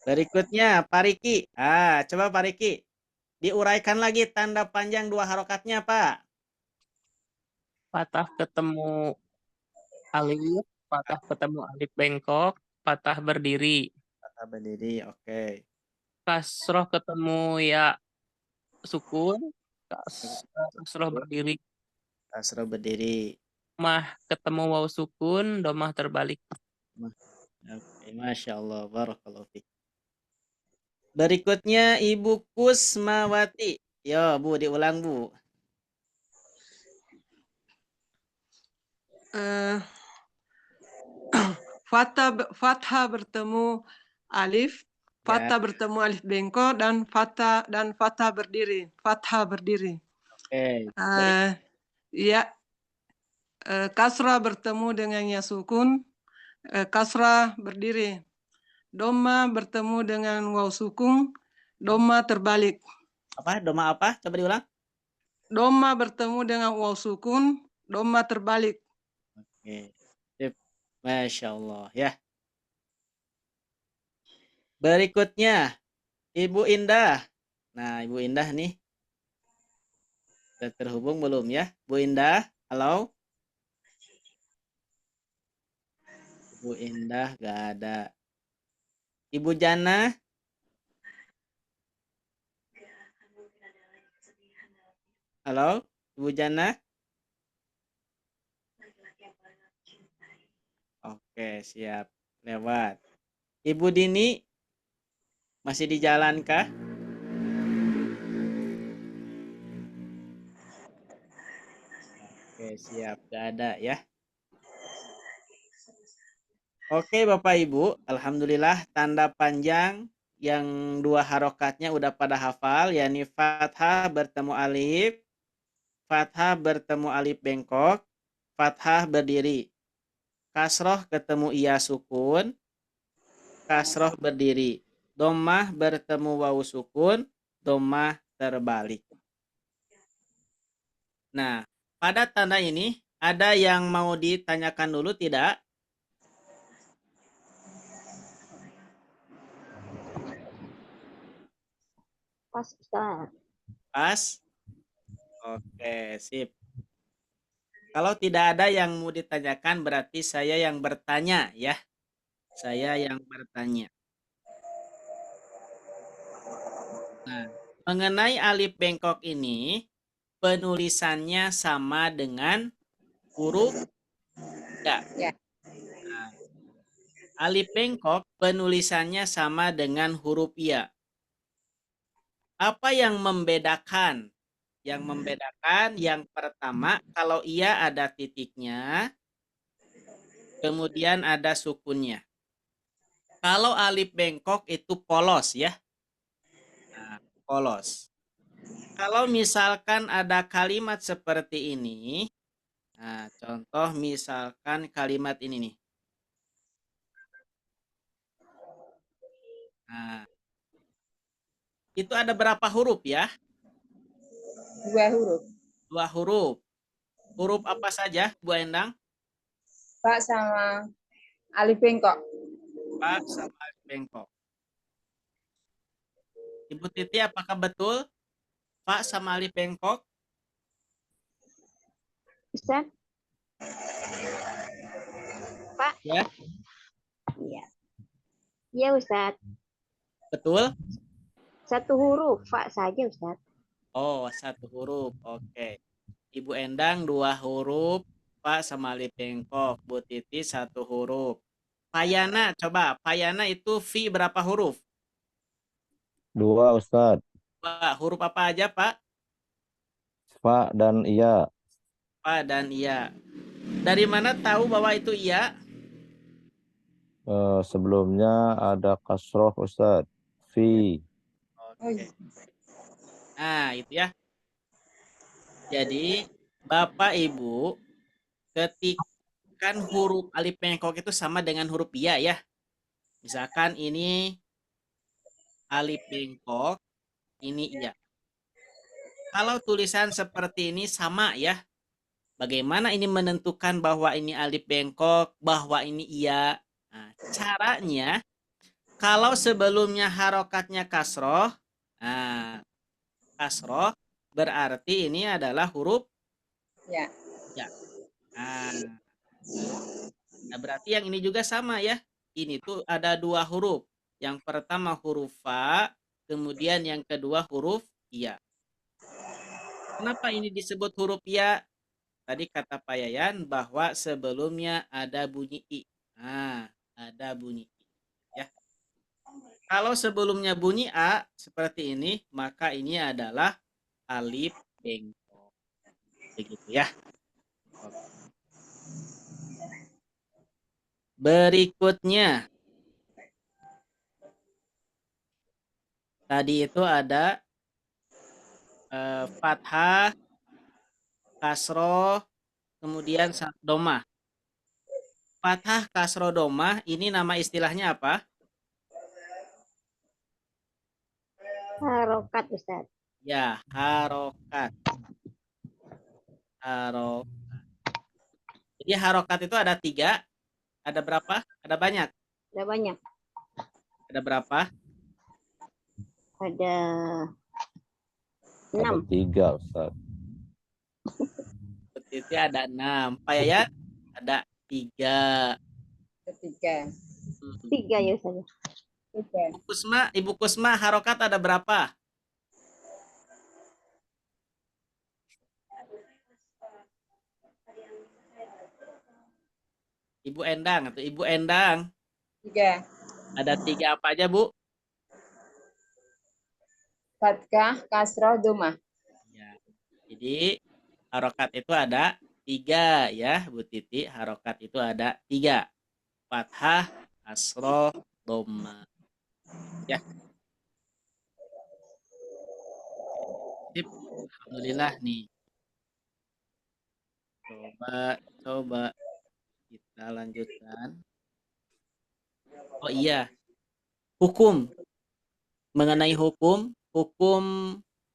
Berikutnya, Pak Riki. Coba Pak Riki. Diuraikan lagi tanda panjang 2 harokatnya, Pak. Fathah ketemu alif, fathah ketemu alif bengkok, fathah berdiri. Kata berdiri, oke. Kasroh ketemu ya sukun, kasroh berdiri. Kasrah berdiri. Domah ketemu waw sukun, domah terbalik. Oke, Masya Allah. Barakallahu fiik. Berikutnya Ibu Kusmawati. Yo, Bu, diulang, Bu. Fathah bertemu alif, fathah bertemu alif bengkok dan fathah berdiri. Fathah berdiri. Oke. Ya, kasrah bertemu dengan ya sukun, kasrah berdiri. Doma bertemu dengan waw sukun, doma terbalik. Apa? Doma apa? Coba diulang. Doma bertemu dengan waw sukun, doma terbalik. Oke. Sip. Masya Allah ya. Berikutnya Ibu Indah. Nah, Ibu Indah nih. Sudah terhubung belum ya? Bu Indah, halo? Ibu Indah gak ada. Ibu Jana? Halo, Ibu Jana? Oke, siap. Lewat. Ibu Dini, masih di jalan kah? Oke, siap. Gak ada ya. Oke, Bapak Ibu. Alhamdulillah, tanda panjang yang 2 harokatnya udah pada hafal, yakni fathah bertemu alif, fathah bertemu alif bengkok, fathah berdiri. Kasroh ketemu iya sukun, kasroh berdiri. Domah bertemu wawu sukun, domah terbalik. Nah, pada tanda ini ada yang mau ditanyakan dulu tidak? Pas Ustaz. Pas? Oke, sip. Kalau tidak ada yang mau ditanyakan berarti saya yang bertanya ya. Saya yang bertanya. Nah, mengenai alif bengkok ini penulisannya sama dengan huruf ya. Ya. Nah, alif bengkok penulisannya sama dengan huruf ya. Apa yang membedakan? Yang membedakan yang pertama kalau ia ada titiknya, kemudian ada sukunnya. Kalau alif bengkok itu polos ya. Nah, polos. Kalau misalkan ada kalimat seperti ini, nah, contoh misalkan kalimat ini nih. Nah, itu ada berapa huruf ya? 2 huruf. 2 huruf. Huruf apa saja, Bu Endang? Pak sama alif bengkok. Pak sama alif bengkok. Ibu Titi, apakah betul Pak sama alif bengkok? Ustaz? Pak? Ya. Iya. Iya, Ustaz. Betul? 1 huruf, Pak saja, Ustaz. Oh, 1 huruf. Oke. Ibu Endang 2 huruf, Pak sama alif bengkok. Bu Titi 1 huruf. Payana, coba. Payana itu V berapa huruf? 2 Ustaz. Pak, huruf apa aja, Pak? Fa dan iya. Pak dan iya. Dari mana tahu bahwa itu iya? Sebelumnya ada kasroh Ustaz. Fi. Oke. Nah, itu ya. Jadi, Bapak Ibu, ketikkan huruf alif bengkok itu sama dengan huruf iya ya. Misalkan ini alif bengkok, ini iya. Kalau tulisan seperti ini sama ya. Bagaimana ini menentukan bahwa ini alif bengkok, bahwa ini iya? Nah, caranya, kalau sebelumnya harokatnya kasroh, nah, kasroh berarti ini adalah huruf Ya. ya. Nah, berarti yang ini juga sama ya. Ini tuh ada 2 huruf. Yang pertama huruf fa, kemudian yang kedua huruf ya. Kenapa ini disebut huruf ya? Tadi kata Pak Yayan bahwa sebelumnya ada bunyi i. Nah, ada bunyi i. Ya. Kalau sebelumnya bunyi a seperti ini, maka ini adalah alif bengkok. Begitu ya. Berikutnya, tadi itu ada fathah, kasroh, kemudian domah. Fathah, kasroh, domah, ini nama istilahnya apa? Harokat, Ustaz. Ya, harokat. Harokat. Jadi harokat itu ada 3. Ada berapa? Ada banyak. Ada banyak. Ada berapa? Ada Ada 6. 3 Ustaz. Itu ada 6. Pak Yayan ada 3. Ketiga. 3 ya, Ustaz. 3. Ibu Kusma, harokat ada berapa? Ibu Endang atau Ibu Endang. 3. Ada 3 apa aja, Bu? Fathah, kasroh, domah. Ya. Jadi harokat itu ada 3 ya, Bu Titi. Harokat itu ada 3. Fathah, kasroh, dhamma. Ya. Sip. Alhamdulillah nih. Coba kita lanjutkan. Oh iya, hukum. Mengenai hukum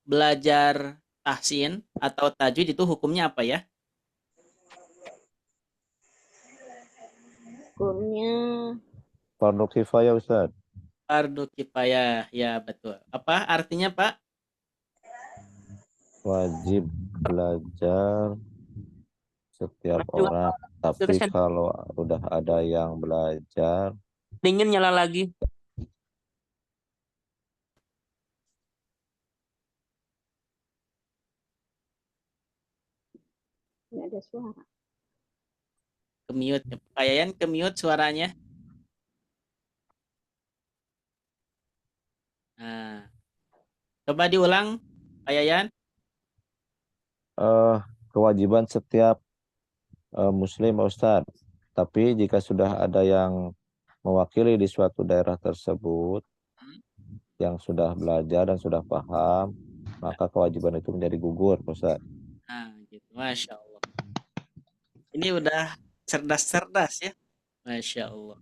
belajar tahsin atau tajwid itu hukumnya apa ya? Hukumnya Fardu kifayah Ustaz. Fardu kifayah, ya betul. Apa artinya, Pak? Wajib belajar setiap Mas juga orang. Tapi tulisan kalau udah ada yang belajar, dingin nyala lagi. nggak ada suara. Kemute. Kayaknya kemute suaranya. Nah, coba diulang, Pak Yayan. kewajiban setiap Muslim Ustaz. Tapi jika sudah ada yang mewakili di suatu daerah tersebut, yang sudah belajar dan sudah paham, maka kewajiban itu menjadi gugur, Ustaz. Nah, gitu. Masya Allah. Ini udah cerdas-cerdas ya. Masya Allah.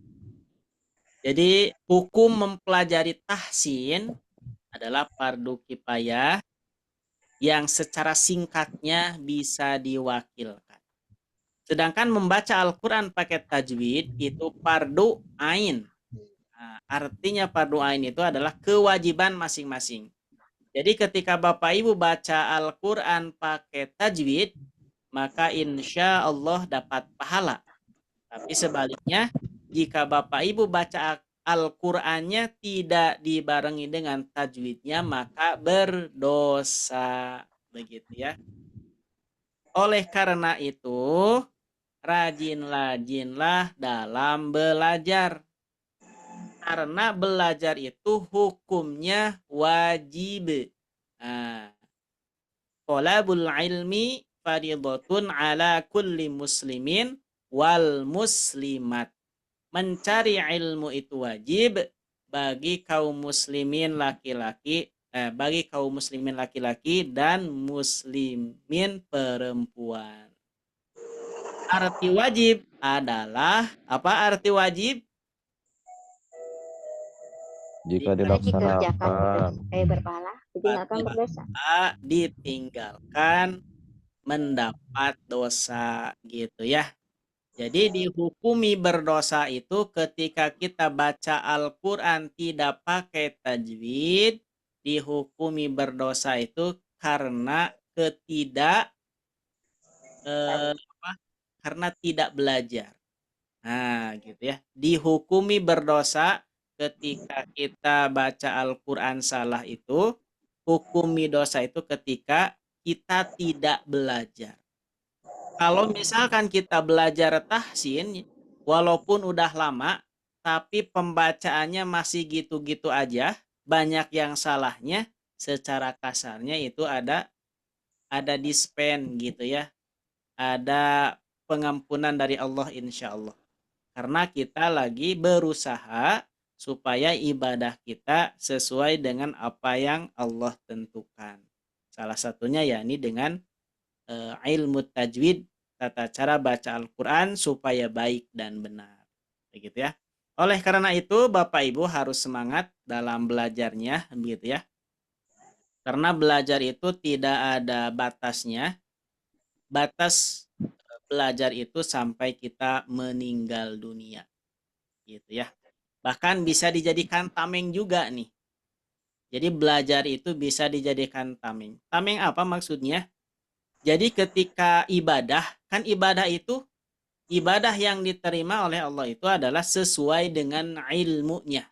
Jadi hukum mempelajari tahsin adalah fardu kifayah yang secara singkatnya bisa diwakilkan. Sedangkan membaca Al-Quran pakai tajwid itu fardu ain. Nah, artinya fardu ain itu adalah kewajiban masing-masing. Jadi ketika Bapak Ibu baca Al-Quran pakai tajwid, maka insya Allah dapat pahala. Tapi sebaliknya, jika Bapak Ibu baca Al-Qur'annya tidak dibarengi dengan tajwidnya, maka berdosa. Begitu ya. Oleh karena itu, rajin-rajinlah dalam belajar. Karena belajar itu hukumnya wajib. Nah, thalabul ilmi fardhatun ala kulli muslimin wal muslimat. Mencari ilmu itu wajib bagi kaum muslimin laki-laki, bagi kaum muslimin laki-laki dan muslimin perempuan. Arti wajib adalah apa arti wajib? Jika Wajib kerjakan dilaksanakan, supaya berpahala, ditinggalkan berdosa. Ditinggalkan mendapat dosa gitu ya. Jadi dihukumi berdosa itu ketika kita baca Al-Quran tidak pakai tajwid, dihukumi berdosa itu karena karena tidak belajar. Nah, gitu ya. Dihukumi berdosa ketika kita baca Al-Quran salah itu, hukumi dosa itu ketika kita tidak belajar. Kalau misalkan kita belajar tahsin, walaupun udah lama, tapi pembacaannya masih gitu-gitu aja, banyak yang salahnya, secara kasarnya itu ada dispen gitu ya. Ada pengampunan dari Allah insya Allah. Karena kita lagi berusaha supaya ibadah kita sesuai dengan apa yang Allah tentukan. Salah satunya yakni dengan ilmu tajwid, tata cara baca Al-Quran supaya baik dan benar. Begitu ya. Oleh karena itu Bapak Ibu harus semangat dalam belajarnya, begitu ya. Karena belajar itu tidak ada batasnya. Batas belajar itu sampai kita meninggal dunia. Gitu ya. Bahkan bisa dijadikan tameng juga nih. Jadi belajar itu bisa dijadikan tameng. Tameng apa maksudnya? Jadi ketika ibadah, kan ibadah itu, ibadah yang diterima oleh Allah itu adalah sesuai dengan ilmunya.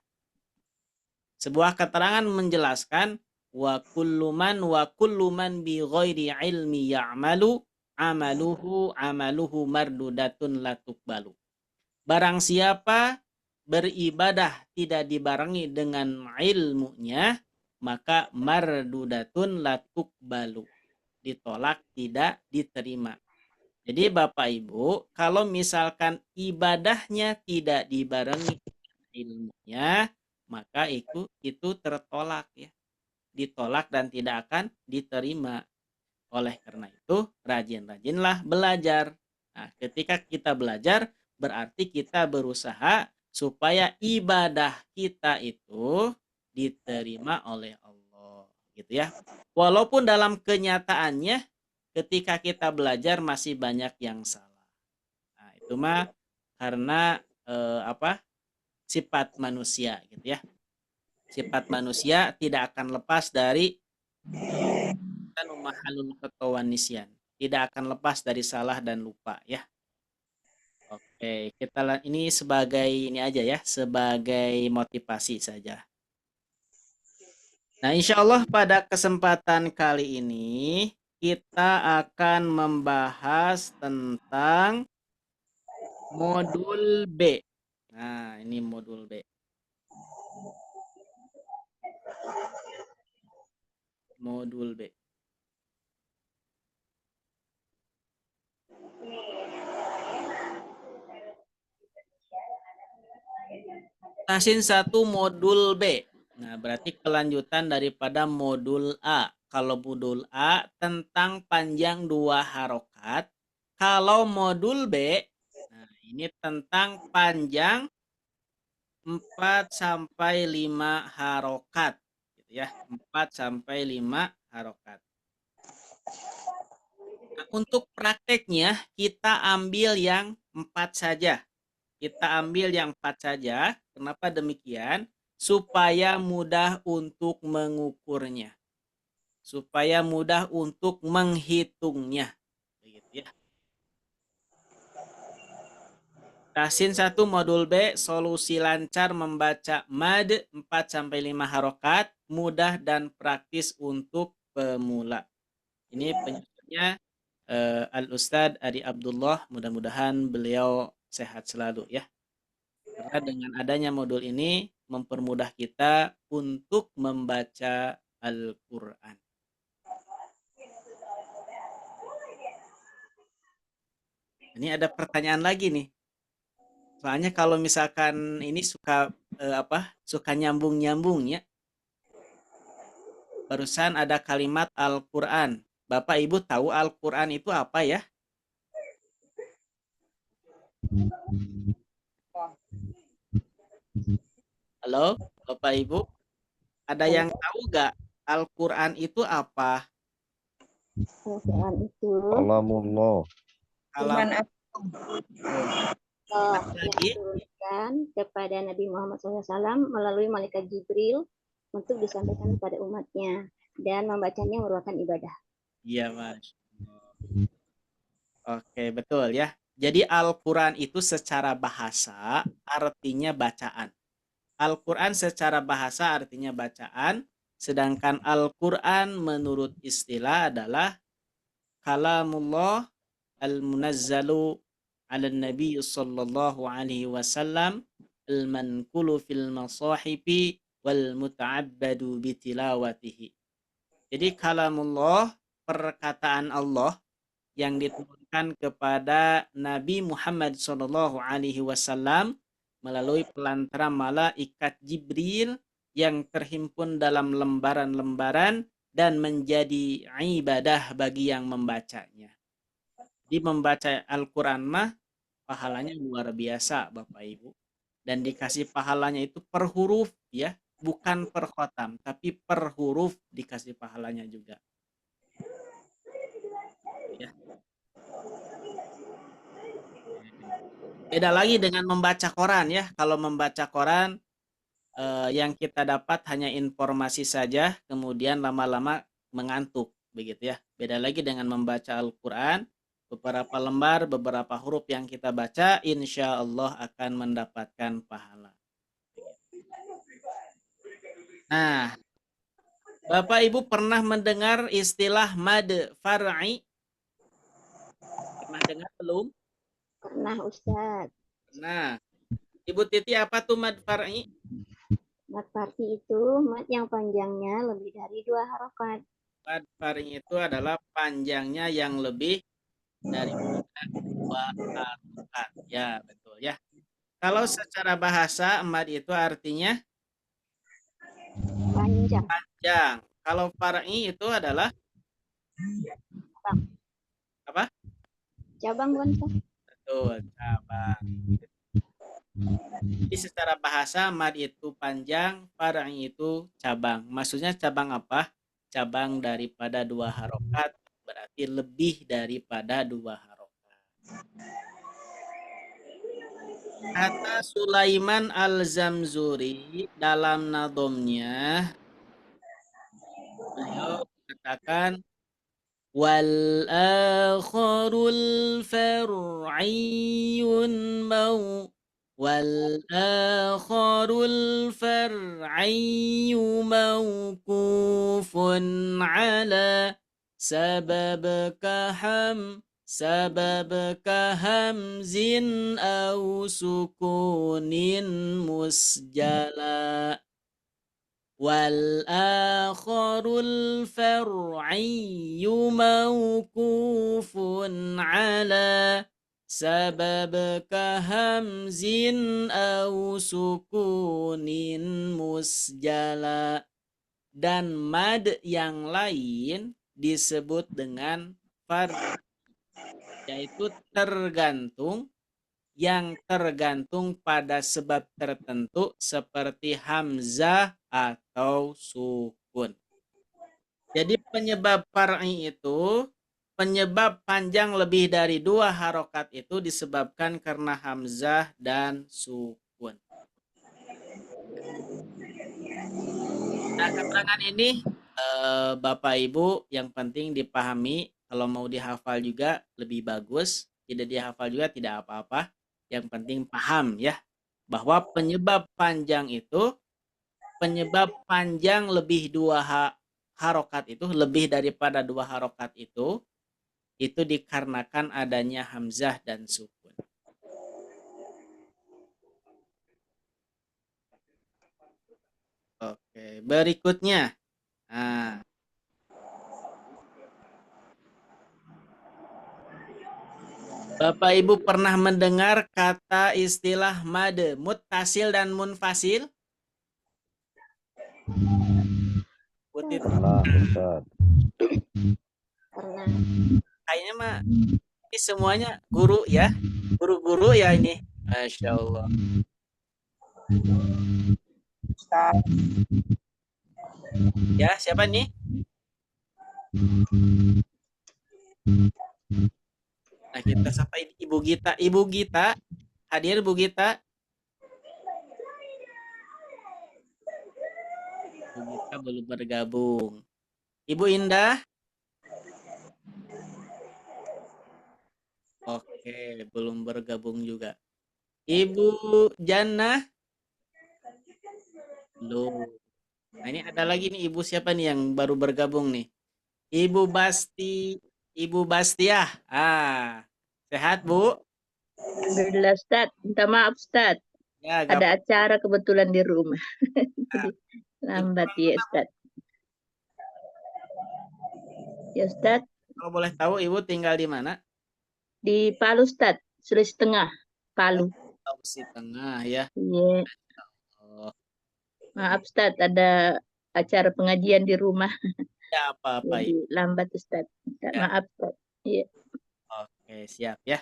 Sebuah keterangan menjelaskan, wa kullu man bi ghairi ilmi ya'malu amaluhu mardudatun la tuqbalu. Barang siapa beribadah tidak dibarengi dengan ilmunya, maka mardudatun latuk balu. Ditolak, tidak diterima. Jadi Bapak Ibu, kalau misalkan ibadahnya tidak dibarengi dengan ilmunya, maka itu tertolak ya. Ditolak dan tidak akan diterima. Oleh karena itu, rajin-rajinlah belajar. Nah, ketika kita belajar, berarti kita berusaha supaya ibadah kita itu diterima oleh Allah. Gitu ya. Walaupun dalam kenyataannya, ketika kita belajar masih banyak yang salah. Nah, itu mah karena sifat manusia gitu ya. Sifat manusia tidak akan lepas dari mahalul ketahuan nisyan. Tidak akan lepas dari salah dan lupa ya. Oke, ini sebagai ini aja ya, sebagai motivasi saja. Nah, insya Allah pada kesempatan kali ini kita akan membahas tentang modul B. Nah, ini modul B. Modul B. Tahsin 1 modul B. Nah, berarti kelanjutan daripada modul A. Kalau modul A tentang panjang 2 harokat. Kalau modul B, nah ini tentang panjang 4 sampai 5 harokat. Gitu ya, 4 sampai 5 harokat. Nah, untuk prakteknya kita ambil yang 4 saja. Kita ambil yang 4 saja. Kenapa demikian? Supaya mudah untuk mengukurnya. Supaya mudah untuk menghitungnya. Begitu ya. Tahsin 1 modul B, solusi lancar membaca mad 4-5 harokat, mudah dan praktis untuk pemula. Ini penyusunnya Al-Ustadz Adi Abdullah, mudah-mudahan beliau sehat selalu ya. Karena dengan adanya modul ini mempermudah kita untuk membaca Al-Quran. Ini ada pertanyaan lagi nih. Soalnya kalau misalkan ini suka suka nyambung-nyambung ya. Barusan ada kalimat Al-Quran. Bapak Ibu tahu Al-Quran itu apa ya? Halo, Bapak Ibu. Ada yang tahu nggak Al-Quran itu apa? Al-Quran itu Kalamullah. yang diturunkan kepada Nabi Muhammad SAW melalui malaikat Jibril untuk disampaikan kepada umatnya, dan membacanya merupakan ibadah. Iya, Mas. Oke, betul ya. Jadi Al-Quran itu secara bahasa artinya bacaan. Al-Quran secara bahasa artinya bacaan, sedangkan Al-Quran menurut istilah adalah kalamullah al-munazzalu ala nabi sallallahu alaihi wasallam al-manqulu fil masahifi wal muta'abbadu bitilawatihi. Jadi kalamullah, perkataan Allah yang diturunkan kepada Nabi Muhammad sallallahu alaihi wasallam melalui pelantara malaikat Jibril yang terhimpun dalam lembaran-lembaran dan menjadi ibadah bagi yang membacanya. Di membaca Al-Quran mah pahalanya luar biasa Bapak Ibu. Dan dikasih pahalanya itu per huruf ya, bukan per khotam, tapi per huruf dikasih pahalanya juga. Ya. Beda lagi dengan membaca koran ya. Kalau membaca koran yang kita dapat hanya informasi saja, kemudian lama-lama mengantuk begitu ya. Beda lagi dengan membaca Al-Quran, beberapa lembar, beberapa huruf yang kita baca, insya Allah akan mendapatkan pahala. Nah, Bapak Ibu pernah mendengar istilah mad far'i? Pernah dengar belum? Pernah, Ustadz. Nah, Ibu Titi apa tuh mad far'i? Mad far'i itu mad yang panjangnya lebih dari 2 harokat. Mad far'i itu adalah panjangnya yang lebih dari 2 harokat. Ya, betul ya. Kalau secara bahasa mad itu artinya Panjang. panjang. Kalau far'i itu adalah apa? Cabang bukan Ustaz? Betul, cabang. Jadi secara bahasa mad itu panjang, far'i itu cabang. Maksudnya cabang apa? Cabang daripada 2 harokat, berarti lebih daripada 2 harokat. Kata Sulaiman Al-Zamzuri dalam nadhomnya, beliau katakan wal akharul far'iyyun والآخر الفرعي موقوف على سبب كهمز أو سكون مسجلا والآخر الفرعي موقوف على سبب كهمز أو سكون مسجلا. Dan mad yang lain disebut dengan far'i, yaitu yang tergantung pada sebab tertentu seperti hamzah atau sukun. Jadi penyebab far'i itu, penyebab panjang lebih dari 2 harokat itu disebabkan karena hamzah dan sukun. Nah, keterangan ini Bapak Ibu yang penting dipahami. Kalau mau dihafal juga lebih bagus, tidak dihafal juga tidak apa-apa. Yang penting paham ya, bahwa penyebab panjang lebih 2 harokat itu, lebih daripada 2 harokat itu dikarenakan adanya hamzah dan sukun. Oke, berikutnya. Nah, Bapak Ibu pernah mendengar kata istilah mad muttasil dan munfasil? Pernah, Ustaz. Pernah. Kayaknya mah ini semuanya guru ya, guru-guru ya ini. Masya Allah. Ya, siapa nih? Nah, kita sapa Ibu Gita. Ibu Gita, hadir Bu Gita. Bu Gita belum bergabung. Ibu Indah. Oke, belum bergabung juga. Ibu Jannah. Belum. Nah, ini ada lagi nih Ibu siapa nih yang baru bergabung nih? Ibu Bastiah. Sehat Bu? Alhamdulillah Ustaz, minta maaf Ustaz. Ya, Ada acara kebetulan di rumah. Jadi lambat ya Ustaz. Ya Ustaz. Kalau boleh tahu Ibu tinggal di mana? Di Palu Ustaz, Sulawesi Tengah, Palu. Sulawesi Tengah ya. Iya. Oh. Maaf Ustaz, ada acara pengajian di rumah. Ya apa-apa. Jadi lambat Ustaz. Ya. Maaf Ustaz. Iya. Oke, siap ya.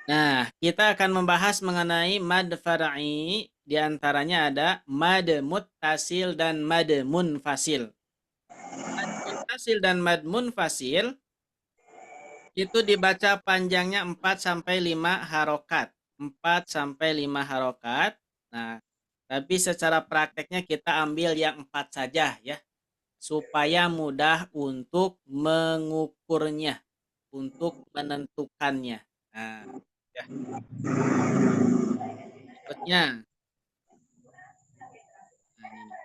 Nah, kita akan membahas mengenai mad far'i. Di antaranya ada mad muttasil dan mad munfasil. Mad muttasil dan mad munfasil itu dibaca panjangnya 4-5 harokat. 4-5 harokat. Nah, tapi secara prakteknya kita ambil yang 4 saja ya. Supaya mudah untuk mengukurnya, untuk menentukannya. Nah, ya. Berikutnya. Nah, ini.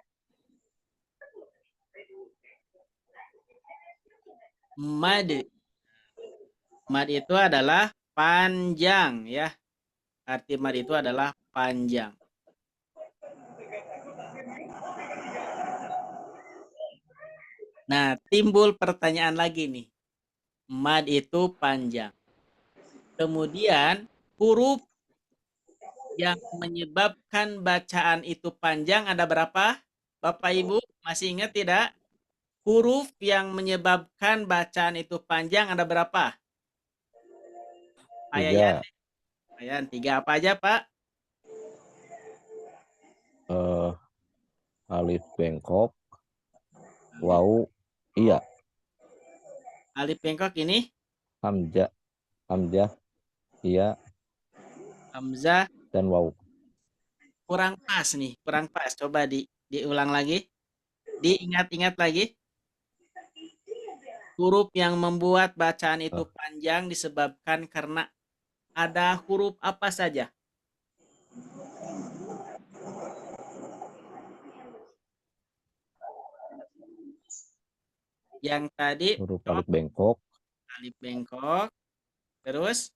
Mad. Mad itu adalah panjang ya. Arti mad itu adalah panjang. Nah, timbul pertanyaan lagi nih. Mad itu panjang. Kemudian huruf yang menyebabkan bacaan itu panjang ada berapa? Bapak Ibu masih ingat tidak? Huruf yang menyebabkan bacaan itu panjang ada berapa? Ayayan. 3 apa aja, Pak? Alif bengkok, waw, iya. Alif bengkok ini? Hamzah, iya, Hamzah. Dan waw. Kurang pas nih, kurang pas. Coba diulang lagi. Diingat-ingat lagi. Huruf yang membuat bacaan itu panjang disebabkan karena ada huruf apa saja? Yang tadi huruf alif bengkok, terus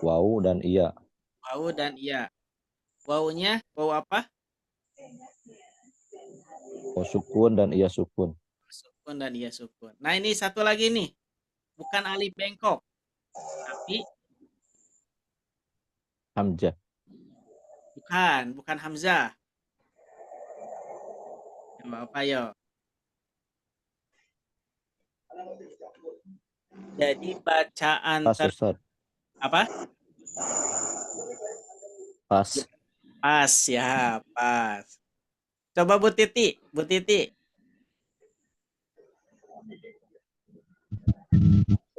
waw dan iya. waw dan iya. Wawnya waw apa? Waw sukun dan iya sukun. Sukun dan iya sukun. Nah, ini satu lagi nih. Bukan alif bengkok, tapi Hamzah. Bukan Hamzah. Coba apa yo? Jadi bacaan Pas, Ustaz. apa? Pas. Pas ya, pas. Coba Bu Titi.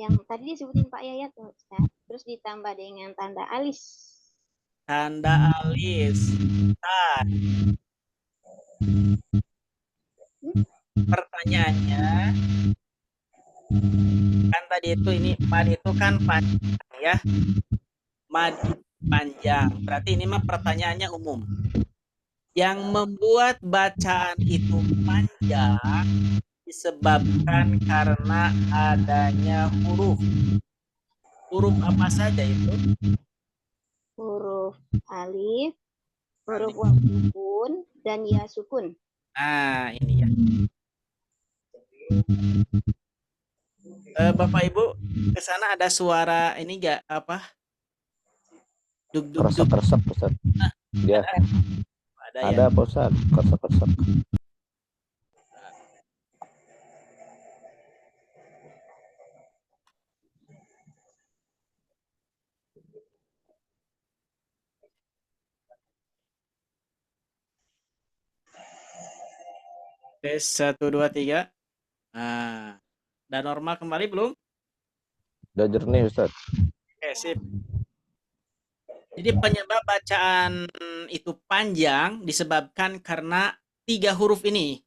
Yang tadi disebutin Pak Yayat tuh, Ustaz. Terus ditambah dengan tanda alis. Tanda alis. Pertanyaannya, kan tadi itu ini mad itu kan panjang ya. Mad panjang. Berarti ini mah pertanyaannya umum. Yang membuat bacaan itu panjang disebabkan karena adanya huruf. Huruf apa saja itu? Huruf alif, huruf waw sukun, dan ya sukun. Nah, ini ya. Bapak Ibu, ke sana ada suara ini enggak apa? Duk. Keresek, Ustaz. Ya. Ada apa, Ustaz? Keresek. Tes 1, 2, 3. Nah, udah normal kembali belum? Udah jernih, Ustaz. Oke, sip. Jadi penyebab bacaan itu panjang disebabkan karena 3 huruf ini.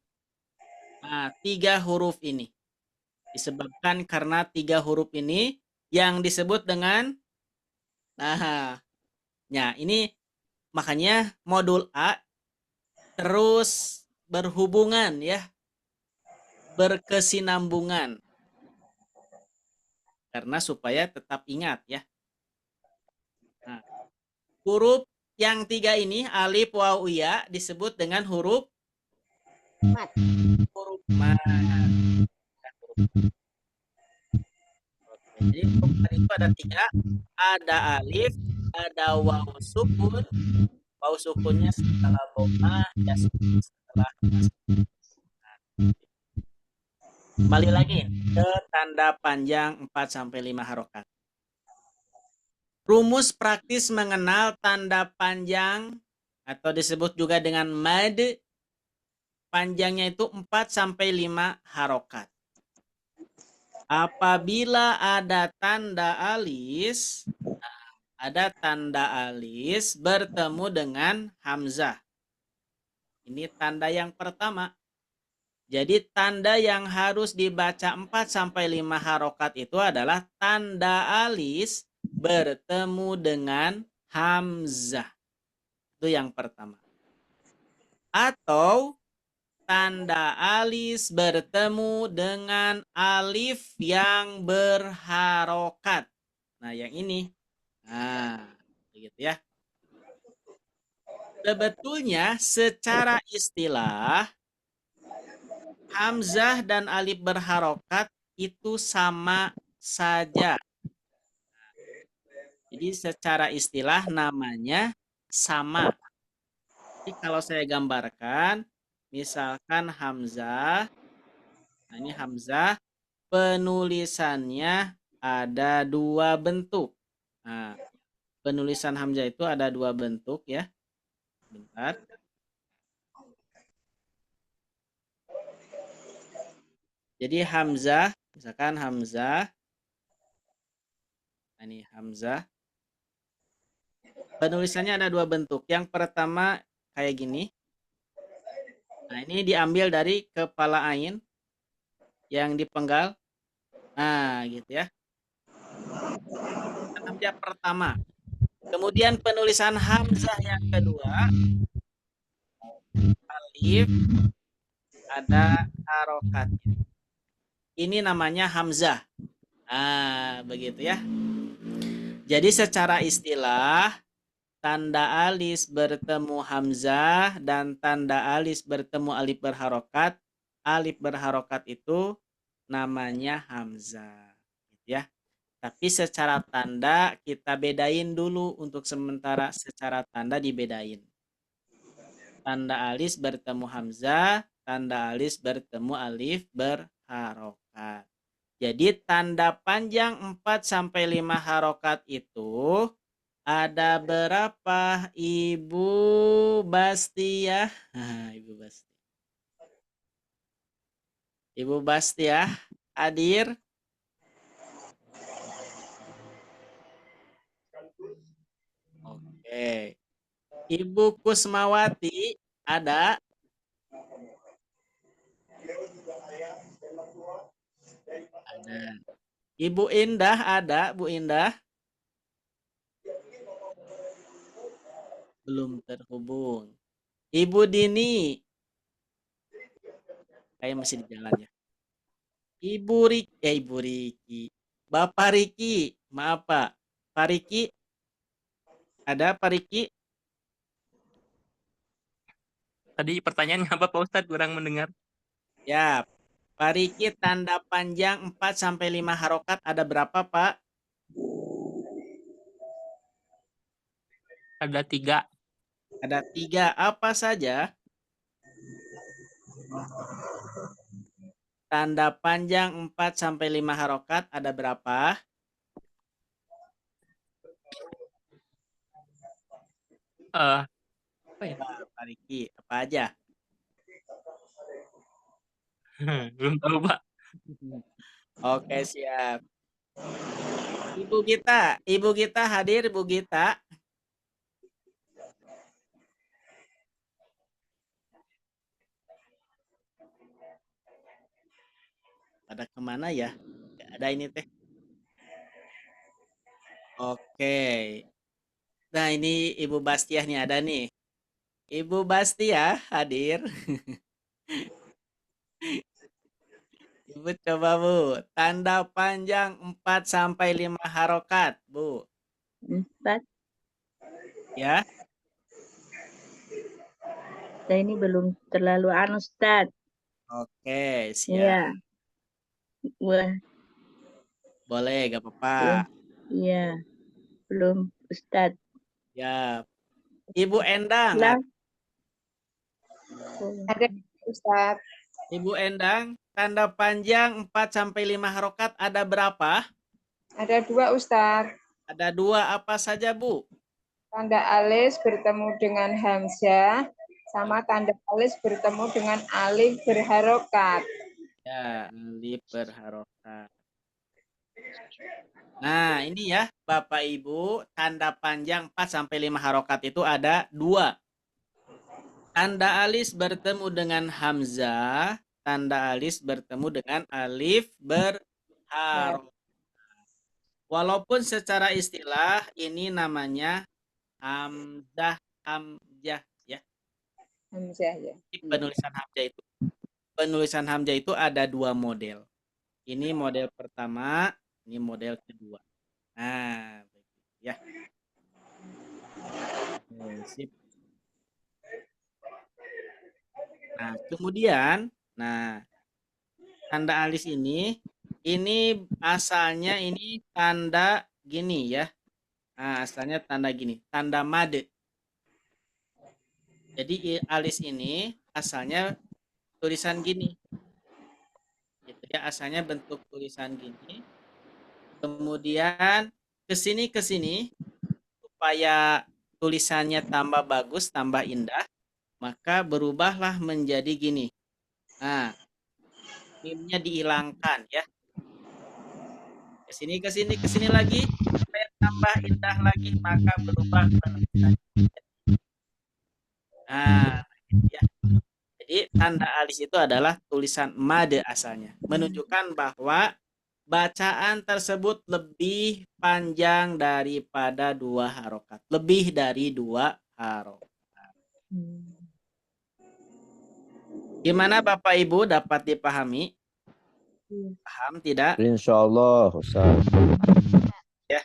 Nah, 3 huruf ini. Disebabkan karena 3 huruf ini yang disebut dengan ini makanya modul A terus berhubungan ya. Berkesinambungan. Karena supaya tetap ingat ya. Nah, huruf yang 3 ini alif waw ya disebut dengan huruf mad. Huruf mad. Jadi huruf mad itu ada 3, ada alif, ada waw sukun. Waw sukunnya setelah dhamma, ya sukun setelah kembali lagi ke tanda panjang 4-5 harokat. Rumus praktis mengenal tanda panjang atau disebut juga dengan mad, panjangnya itu 4-5 harokat. Apabila ada tanda alis bertemu dengan hamzah. Ini tanda yang pertama. Jadi tanda yang harus dibaca 4-5 harokat itu adalah tanda alis bertemu dengan hamzah. Itu yang pertama. Atau tanda alis bertemu dengan alif yang berharokat. Nah, yang ini. Nah, begitu ya. Sebetulnya secara istilah hamzah dan alif berharokat itu sama saja. Jadi secara istilah namanya sama. Jadi kalau saya gambarkan, misalkan hamzah, nah ini hamzah, penulisannya ada dua bentuk. Nah, penulisan hamzah itu ada dua bentuk ya. Bentar. Jadi hamzah, misalkan hamzah, nah ini hamzah. Penulisannya ada dua bentuk. Yang pertama kayak gini. Nah, ini diambil dari kepala ain yang dipenggal. Nah, gitu ya. Hamzah pertama. Kemudian penulisan hamzah yang kedua, alif, ada harokatnya. Ini namanya hamzah. Nah, begitu ya. Jadi secara istilah, tanda alis bertemu hamzah dan tanda alis bertemu alif berharokat. Alif berharokat itu namanya hamzah. Gitu ya. Tapi secara tanda kita bedain dulu untuk sementara, secara tanda dibedain. Tanda alis bertemu hamzah, tanda alis bertemu alif berharokat. Jadi tanda panjang 4 sampai 5 harokat itu ada berapa, Ibu Bastia? Ibu Bastia. Ibu Bastia hadir? Oke. Ibu Kusmawati ada? Ada. Ibu Indah ada, Bu Indah? Belum terhubung. Ibu Dini? Kayak masih di jalan ya. Ibu Riki. Bapak Riki, maaf Pak. Pak Riki, ada Pak Riki? Tadi pertanyaannya apa Pak Ustadz? Kurang mendengar. Ya, Pak Riki, tanda panjang 4 sampai 5 harokat ada berapa, Pak? Ada 3. Ada 3. Apa saja? Tanda panjang 4 sampai 5 harokat ada berapa? Apa ya? Pak Riki, apa aja? Belum tahu Pak. Oke, siap. Ibu Gita hadir, Bu Gita. Pada kemana ya? Gak ada ini teh. Oke. Nah, ini Ibu Bastiah nih ada nih. Ibu Bastiah hadir. Ibu coba Bu, tanda panjang 4 sampai 5 harokat, Bu. 4. Ya. Saya ini belum terlalu Ustadz. Oke, siap. Iya. Wah, Boleh, gak apa-apa. iya. Belum Ustadz. Ya. Ibu Endang. Lah. Ada Ustadz. Ibu Endang, tanda panjang 4 sampai 5 harokat ada berapa? Ada 2 Ustadz. Ada 2, apa saja Bu? Tanda alis bertemu dengan hamzah, sama tanda alis bertemu dengan alif berharokat. Ya, alif berharokat. Nah, ini ya Bapak Ibu, tanda panjang 4 sampai 5 harokat itu ada 2. Tanda alis bertemu dengan hamzah, tanda alis bertemu dengan alif berharokat. Walaupun secara istilah ini namanya hamzah ya. Hamzah ya. Penulisan hamzah itu ada 2 model. Ini model pertama, ini model kedua. Nah, ya. Sip. Nah, kemudian, tanda alis ini asalnya ini tanda gini ya. Nah, asalnya tanda gini, tanda made. Jadi alis ini asalnya tulisan gini. Gitu ya, asalnya bentuk tulisan gini. Kemudian ke sini supaya tulisannya tambah bagus, tambah indah, maka berubahlah menjadi gini. Nah, mimnya dihilangkan ya. Ke sini lagi supaya tambah indah lagi, maka berubah penulisan. Nah, ya. Jadi tanda alis itu adalah tulisan made asalnya, menunjukkan bahwa bacaan tersebut lebih panjang daripada 2 harokat, lebih dari 2 harokat. Gimana Bapak Ibu, dapat dipahami? Paham tidak? Insya Allah, Ustaz. Ya.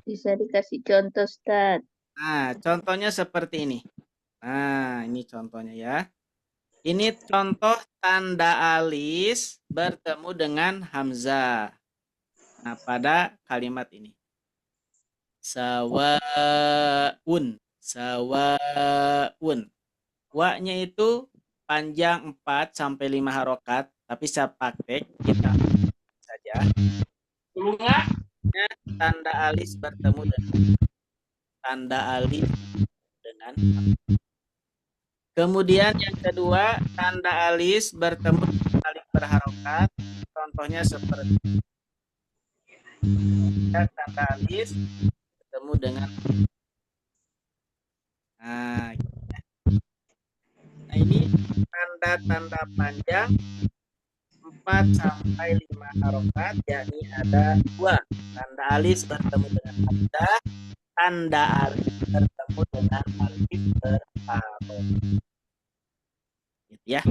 Bisa dikasih contoh, Ustaz. Nah, contohnya seperti ini. Nah, ini contohnya ya. Ini contoh tanda alis bertemu dengan hamzah. Nah, pada kalimat ini. Sawaun. Sawaun. Wa-nya itu panjang 4 sampai 5 harokat, tapi saya praktek kita saja. Nya tanda alis bertemu dengan tanda alis dengan hamzah. Kemudian yang kedua, tanda alis bertemu dengan alif berharokat. Contohnya seperti ya, tanda alis bertemu dengan nah ini tanda-tanda panjang 4 sampai 5 harokat, yakni ada 2. Tanda alis bertemu dengan hamzah, tanda alis bertemu dengan alif berharokat. Gitu ya.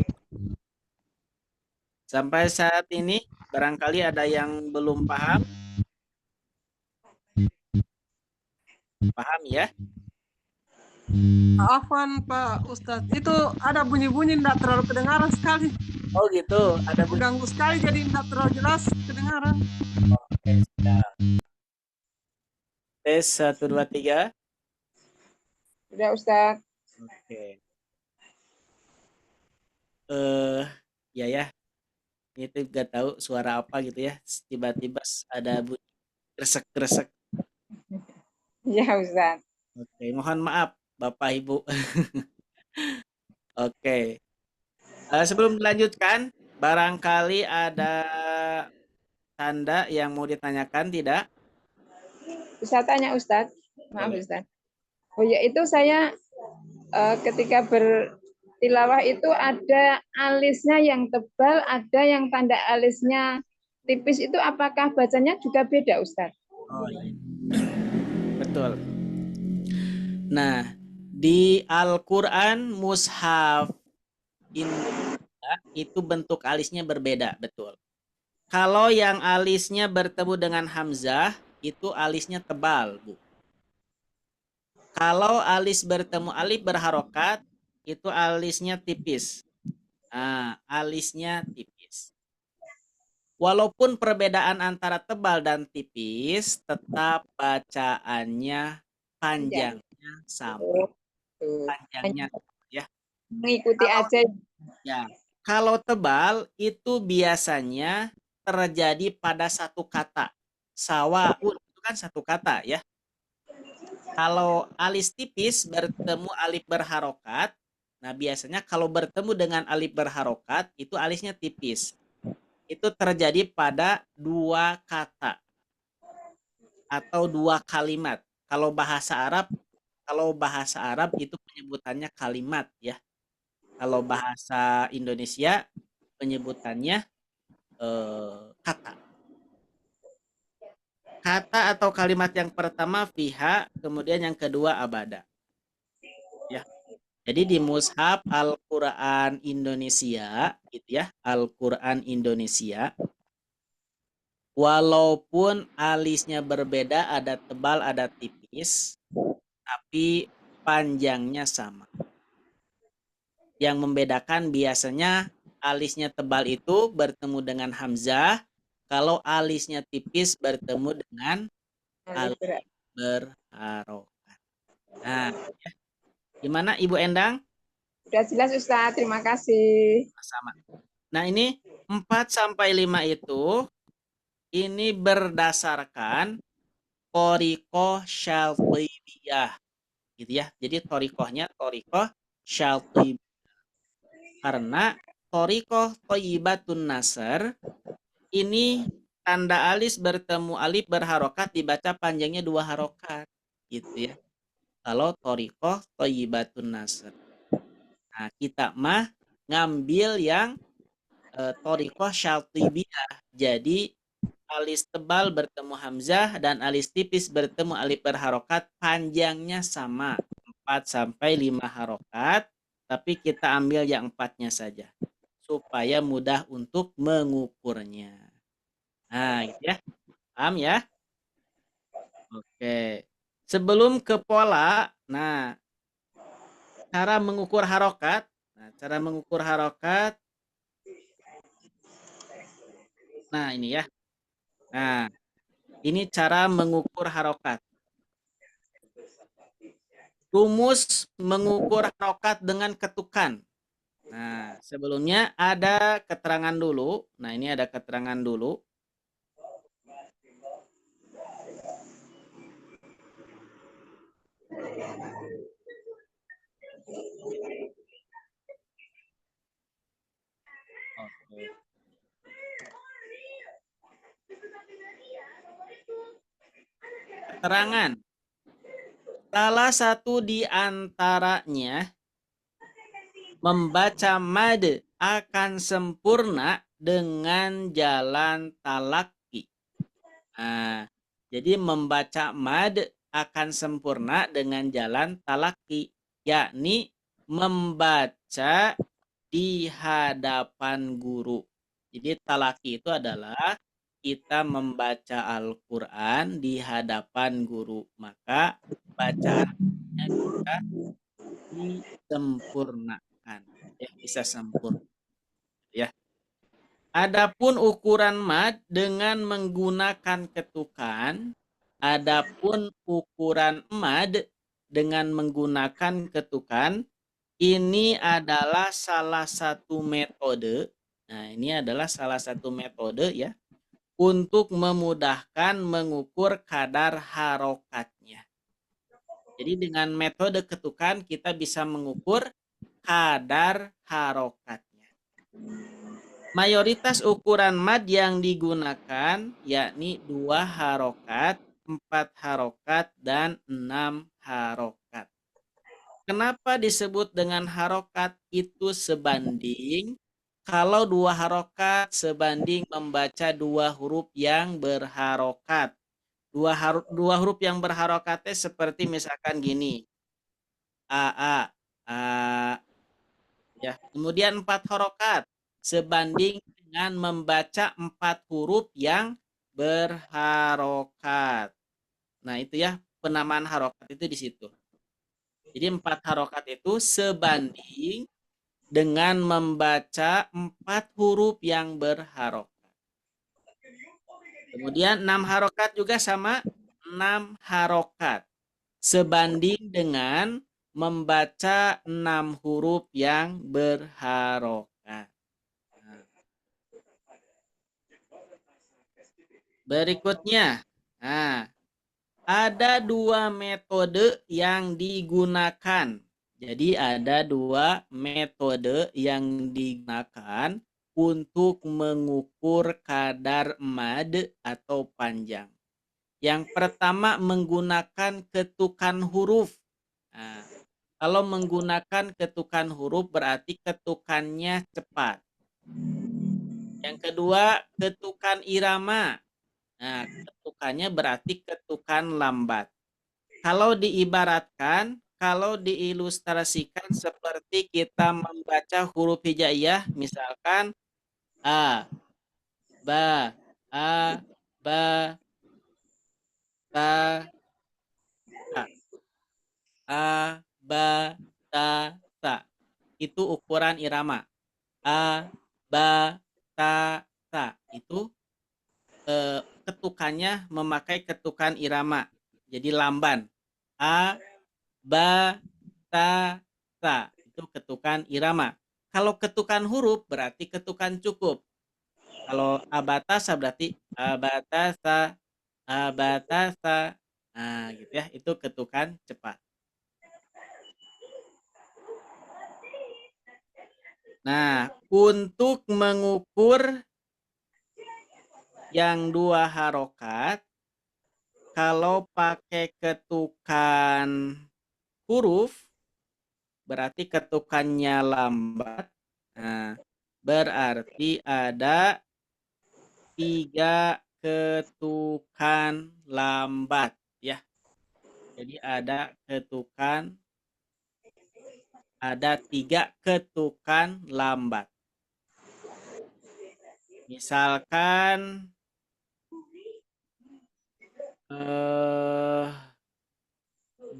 Sampai saat ini barangkali ada yang belum paham. Paham ya? Afwan Pak Ustadz, itu ada bunyi-bunyi tidak terlalu kedengaran sekali. Oh gitu, ada Mengganggu sekali jadi tidak terlalu jelas kedengaran. Oke, siap. Tes 1, 2, 3. Sudah Ustadz. Oke. Ya. Ini tuh gak tahu suara apa gitu ya. Tiba-tiba ada bunyi gresek-gresek. Ya Ustadz. Oke, mohon maaf Bapak Ibu. Oke. Sebelum dilanjutkan, barangkali ada tanda yang mau ditanyakan tidak? Bisa tanya Ustadz? Maaf Boleh. Ustadz. Oh ya, itu saya ketika bertilawah itu ada alisnya yang tebal, ada yang tanda alisnya tipis. Itu apakah bacanya juga beda Ustadz? Oh iya. Betul. Nah, di Al-Quran Mushaf Indonesia itu bentuk alisnya berbeda, betul. Kalau yang alisnya bertemu dengan hamzah, itu alisnya tebal, Bu. Kalau alis bertemu alif berharokat, itu alisnya tipis. Nah, alisnya tipis. Walaupun perbedaan antara tebal dan tipis, tetap bacaannya panjangnya sama. Panjangnya ya. Mengikuti aja. Ya. Kalau tebal itu biasanya terjadi pada satu kata. Sawaun itu kan satu kata ya. Kalau alis tipis bertemu alif berharokat, nah biasanya kalau bertemu dengan alif berharokat itu alisnya tipis. Itu terjadi pada 2 kata atau 2 kalimat. Kalau bahasa Arab itu penyebutannya kalimat ya. Kalau bahasa Indonesia penyebutannya kata. Kata atau kalimat yang pertama fiha, kemudian yang kedua abada. Ya. Jadi di Mushaf Al-Qur'an Indonesia gitu ya, Al-Qur'an Indonesia walaupun alisnya berbeda, ada tebal, ada tipis, tapi panjangnya sama. Yang membedakan biasanya alisnya tebal itu bertemu dengan hamzah, kalau alisnya tipis bertemu dengan Alif alif berharokat. Nah, ya. Gimana Ibu Endang? Sudah jelas Ustaz, terima kasih. Sama. Nah, ini 4 sampai 5 itu ini berdasarkan Thoriqoh Syatibiyah gitu ya. Jadi thoriqohnya thoriqoh Syatibiyah. Karena thoriqoh Thayyibatun Nasr ini tanda alis bertemu alif berharokat dibaca panjangnya 2 harokat gitu ya. Kalau thoriqoh Thayyibatun Nasr. Nah, kita mah ngambil yang thoriqoh Syatibiyah. Jadi alis tebal bertemu hamzah dan alis tipis bertemu alif berharokat panjangnya sama 4 sampai 5 harokat, tapi kita ambil yang 4-nya saja supaya mudah untuk mengukurnya. Nah, gitu ya. Paham ya? Oke. Sebelum ke pola, nah cara mengukur harokat. Nah, cara mengukur harokat. Nah, ini ya. Nah, ini cara mengukur harokat. Rumus mengukur harokat dengan ketukan. Nah, sebelumnya ada keterangan dulu. Nah, ini ada keterangan dulu. Oke. Keterangan. Salah satu di antaranya membaca mad akan sempurna dengan jalan talaki. Nah, jadi membaca mad akan sempurna dengan jalan talaki, yakni membaca di hadapan guru. Jadi talaki itu adalah kita membaca Al-Quran di hadapan guru. Maka bacaannya bisa disempurnakan. Ya, bisa sempurna. Ya. Adapun ukuran mad dengan menggunakan ketukan, adapun ukuran mad dengan menggunakan ketukan, ini adalah salah satu metode. Nah, ini adalah salah satu metode ya untuk memudahkan mengukur kadar harokatnya. Jadi dengan metode ketukan kita bisa mengukur kadar harokatnya. Mayoritas ukuran mad yang digunakan yakni 2 harokat, 4 harokat, dan 6 harokat. Kenapa disebut dengan harokat? Itu sebanding kalau 2 harokat sebanding membaca 2 huruf yang berharokat. Dua huruf yang berharokatnya seperti misalkan gini. A. Ya. Kemudian 4 harokat sebanding dengan membaca 4 huruf yang berharokat. Nah, itu ya penamaan harokat itu di situ. Jadi 4 harokat itu sebanding dengan membaca 4 huruf yang berharokat. Kemudian 6 harokat juga sama 6 harokat. Sebanding dengan membaca 6 huruf yang berharokat. Nah. Berikutnya, nah, ada 2 metode yang digunakan. Jadi ada 2 metode yang digunakan untuk mengukur kadar mad atau panjang. Yang pertama menggunakan ketukan huruf. Nah, kalau menggunakan ketukan huruf berarti ketukannya cepat. Yang kedua ketukan irama. Nah, ketukannya berarti ketukan lambat. Kalau diibaratkan, kalau diilustrasikan seperti kita membaca huruf hijaiyah, misalkan A, Ba, A, ba, ta, ta. A, ba, ta, ta. Itu ukuran irama. A, ba, ta, ta. Itu ketukannya memakai ketukan irama. Jadi lamban. A, ba, ta, ta. Itu ketukan irama. Kalau ketukan huruf berarti ketukan cukup. Kalau abatasa berarti abatasa, abatasa. Nah, gitu ya. Itu ketukan cepat. Nah, untuk mengukur yang 2 harokat, kalau pakai ketukan huruf, berarti ketukannya lambat. Nah, berarti ada 3 ketukan lambat ya. Jadi ada 3 ketukan lambat. Misalkan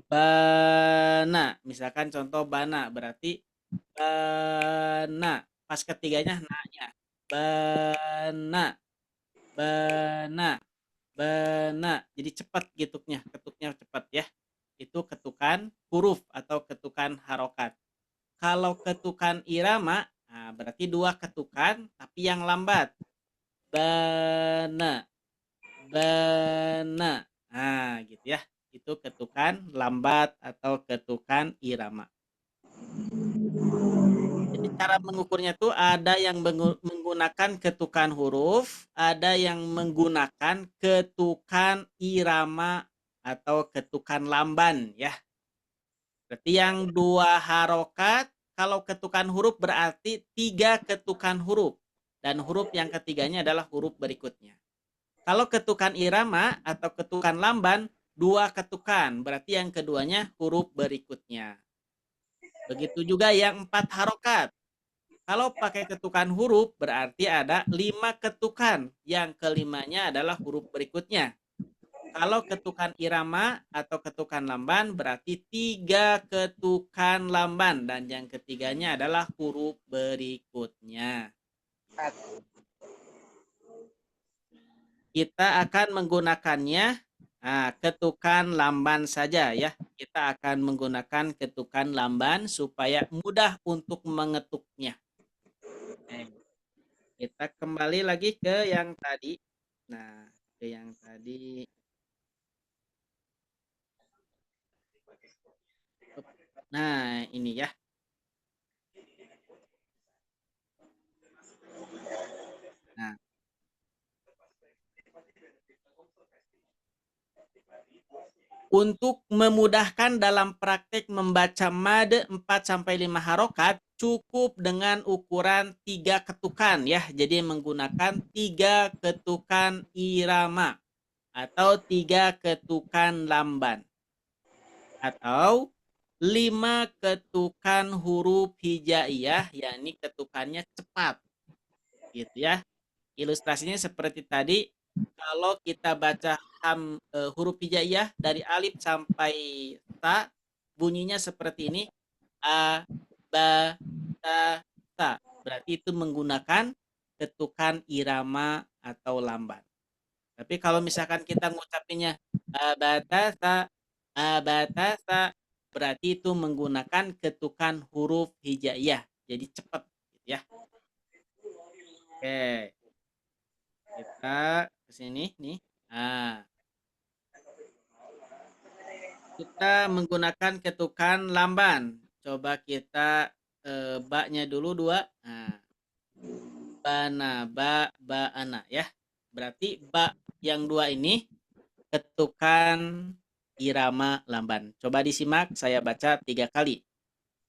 bana, misalkan contoh bana berarti bana, pas ketiganya na-nya. Bana, bana, bana. Jadi cepat ketuknya cepat ya. Itu ketukan huruf atau ketukan harokat. Kalau ketukan irama, nah berarti 2 ketukan tapi yang lambat. Bana, bana. Nah, gitu ya. Itu ketukan lambat atau ketukan irama. Jadi cara mengukurnya tuh ada yang menggunakan ketukan huruf, ada yang menggunakan ketukan irama atau ketukan lamban ya. Berarti yang 2 harokat, kalau ketukan huruf berarti 3 ketukan huruf. Dan huruf yang ketiganya adalah huruf berikutnya. Kalau ketukan irama atau ketukan lamban, 2 ketukan. Berarti yang keduanya huruf berikutnya. Begitu juga yang 4 harokat. Kalau pakai ketukan huruf, berarti ada 5 ketukan. Yang kelimanya adalah huruf berikutnya. Kalau ketukan irama atau ketukan lamban, berarti 3 ketukan lamban. Dan yang ketiganya adalah huruf berikutnya. Kita akan menggunakannya ketukan lamban saja ya. Kita akan menggunakan ketukan lamban supaya mudah untuk mengetuknya. Kita kembali lagi ke yang tadi. Nah, ke yang tadi. Nah, ini ya. Nah. Untuk memudahkan dalam praktek membaca mad 4-5 harokat, cukup dengan ukuran 3 ketukan ya. Jadi menggunakan 3 ketukan irama atau 3 ketukan lamban. Atau 5 ketukan huruf hijaiyah, yakni ketukannya cepat. Gitu ya. Ilustrasinya seperti tadi. Kalau kita baca huruf hijaiyah dari alif sampai ta, bunyinya seperti ini. A, ba, ta, ta. Berarti itu menggunakan ketukan irama atau lamban. Tapi kalau misalkan kita ngucapinnya abatasa, abatasa, berarti itu menggunakan ketukan huruf hijaiyah. Jadi cepat gitu ya. Oke. Kita ke sini nih. Nah. Kita menggunakan ketukan lamban. Coba kita ba-nya dulu 2. Nah. Bana, ba, ana ya. Berarti ba yang 2 ini ketukan irama lamban. Coba disimak, saya baca 3 kali.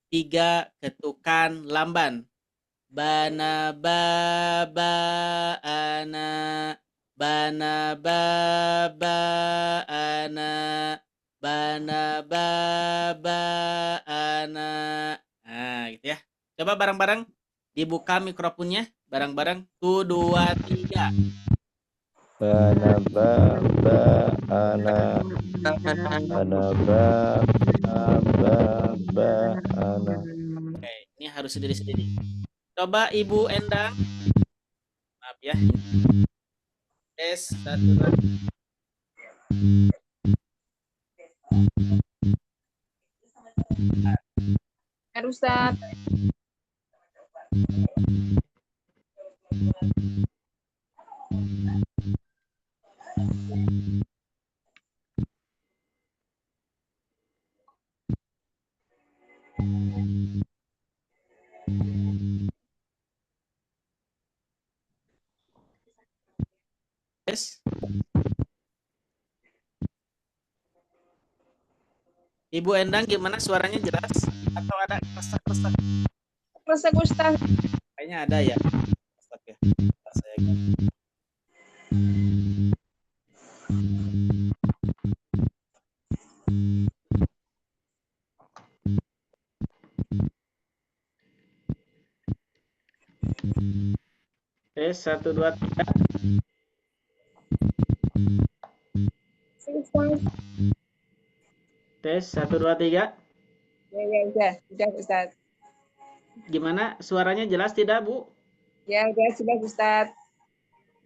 3 ketukan lamban. Bana, ba, ana. Bana, ba, ana. Bana, ba, ana. Nah, gitu ya. Coba bareng-bareng dibuka mikrofonnya. Bareng-bareng. 1, 2, 3. Bana ba ba ana. Bana ba ana. Oke, ini harus sendiri-sendiri. Coba Ibu Endang. Maaf ya. Tes 1 2. Ustaz. Tes. Ibu Endang gimana, suaranya jelas atau ada kesak-kesak? Resek Ustaz. Kayaknya ada ya. Kesak ya. Ntar saya ganti. Tes 1 2 3. Tes 1 2 3. Ya, udah Ustaz. Gimana, suaranya jelas tidak, Bu? Ya, udah jelas Ustaz.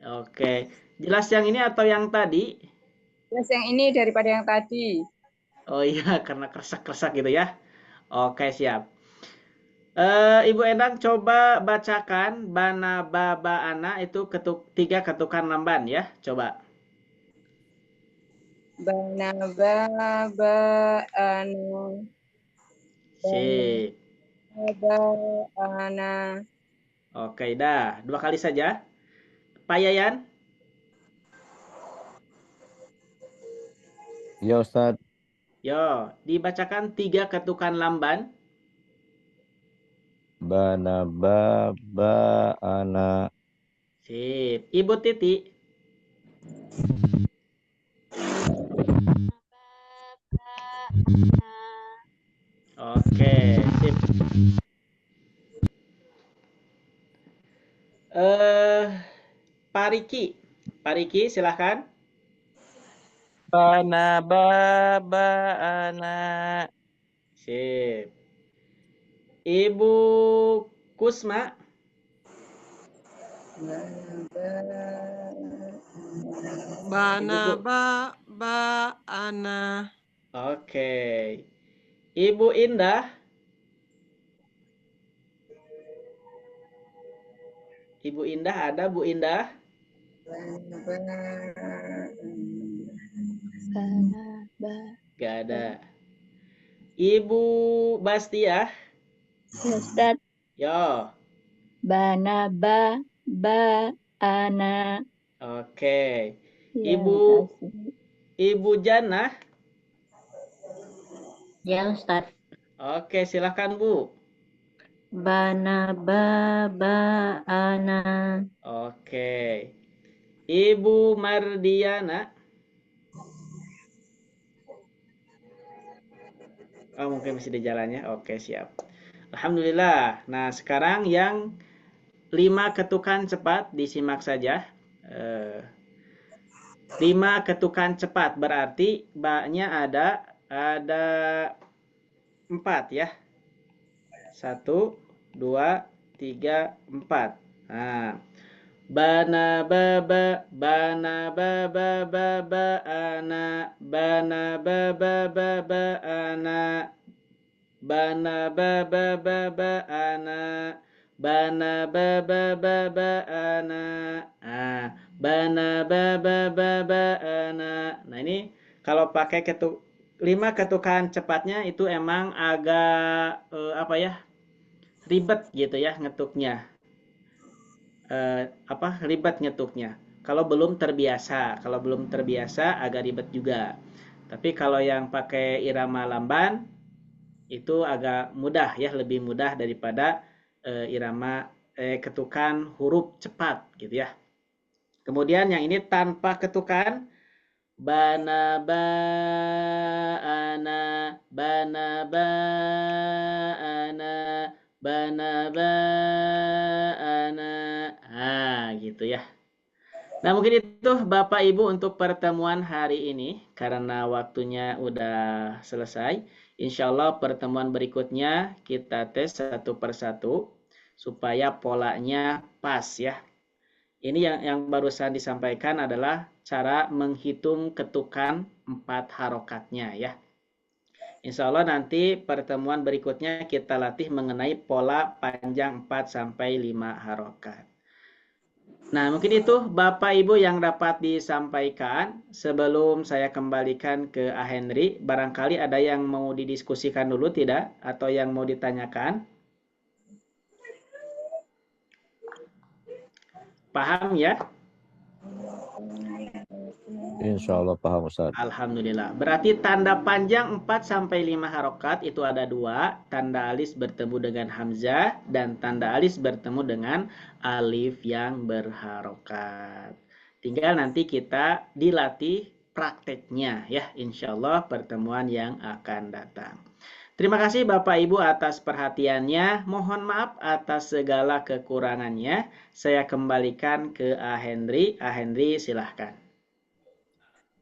Oke. Jelas yang ini atau yang tadi? Jelas yang ini daripada yang tadi. Oh iya, karena kersak-kersak gitu ya. Oke, siap. Ibu Endang coba bacakan bana baba ana itu 3 ketukan lamban ya, coba. Bana ba anu. Sip. Ba ana. Oke, dah. 2 kali saja. Pak Yayan, Ya Ustaz. yo, dibacakan 3 ketukan lamban. Bana ba ana. Sip. Ibu Titi. Oke, sip. Pak Riki. Pak Riki, silahkan. Bana ba ana. Sip. Ibu Kusma. Bana ba ana. Oke. Ibu Indah. Ibu Indah ada, Bu Indah? Gak ada. Ibu Bastiah. Ya Ustaz. Yo. Bana ba ana. Oke. Ya, Ibu Jannah. Ya Ustaz. Oke, silahkan Bu. Bana ba ana. Oke. Ibu Mardiana. Oh, mungkin masih di jalannya. Oke, siap. Alhamdulillah. Nah, sekarang yang 5 ketukan cepat disimak saja. 5 ketukan cepat berarti ba-nya ada 4 ya. 1 2 3 4. Nah, bana baba bana baba baba ana bana baba baba ana bana baba baba ana bana baba baba ana bana baba baba ana. Nah, ini kalau pakai 5 ketukan cepatnya itu emang agak apa ya, ribet gitu ya ngetuknya. Ribet ngetuknya. Kalau belum terbiasa agak ribet juga. Tapi kalau yang pakai irama lamban itu agak mudah ya, lebih mudah daripada irama ketukan huruf cepat gitu ya. Kemudian yang ini tanpa ketukan, bana ba ana bana ba ana bana ba ana. Gitu ya. Nah, mungkin itu Bapak Ibu untuk pertemuan hari ini. Karena waktunya udah selesai. Insya Allah pertemuan berikutnya kita tes satu persatu supaya polanya pas ya. Ini yang barusan disampaikan adalah cara menghitung ketukan 4 harokatnya ya. Insya Allah nanti pertemuan berikutnya kita latih mengenai pola panjang 4 sampai 5 harokat. Nah, mungkin itu Bapak Ibu yang dapat disampaikan. Sebelum saya kembalikan ke Ah Henry, barangkali ada yang mau didiskusikan dulu tidak? Atau yang mau ditanyakan? Paham ya? Insya Allah paham Ustaz. Alhamdulillah. Berarti tanda panjang 4 sampai 5 harokat itu ada 2. Tanda alis bertemu dengan hamzah dan tanda alis bertemu dengan alif yang berharokat. Tinggal nanti kita dilatih prakteknya ya, insya Allah pertemuan yang akan datang. Terima kasih Bapak Ibu atas perhatiannya. Mohon maaf atas segala kekurangannya. Saya kembalikan ke Ah Henry. Ah Henry silahkan.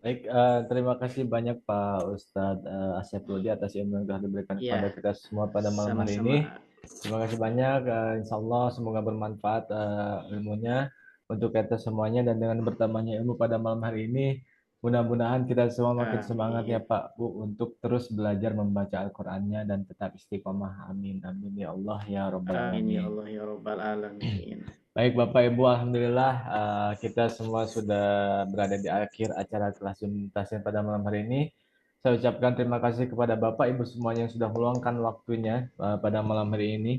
Baik, terima kasih banyak Pak Ustadz Asep Rudi atas ilmu yang telah diberikan kepada kita semua pada malam hari ini. Terima kasih banyak. Insya Allah semoga bermanfaat ilmunya untuk kita semuanya, dan dengan bertambahnya ilmu pada malam hari ini, mudah-mudahan kita semua makin semangat ya Pak Bu untuk terus belajar membaca Al-Qur'annya dan tetap istiqomah. Amin amin ya Allah ya Rabbal alamin. Amin ya Allah ya Rabbal alamin. Baik Bapak Ibu, alhamdulillah kita semua sudah berada di akhir acara kelas tuntasan pada malam hari ini. Saya ucapkan terima kasih kepada Bapak Ibu semuanya yang sudah meluangkan waktunya pada malam hari ini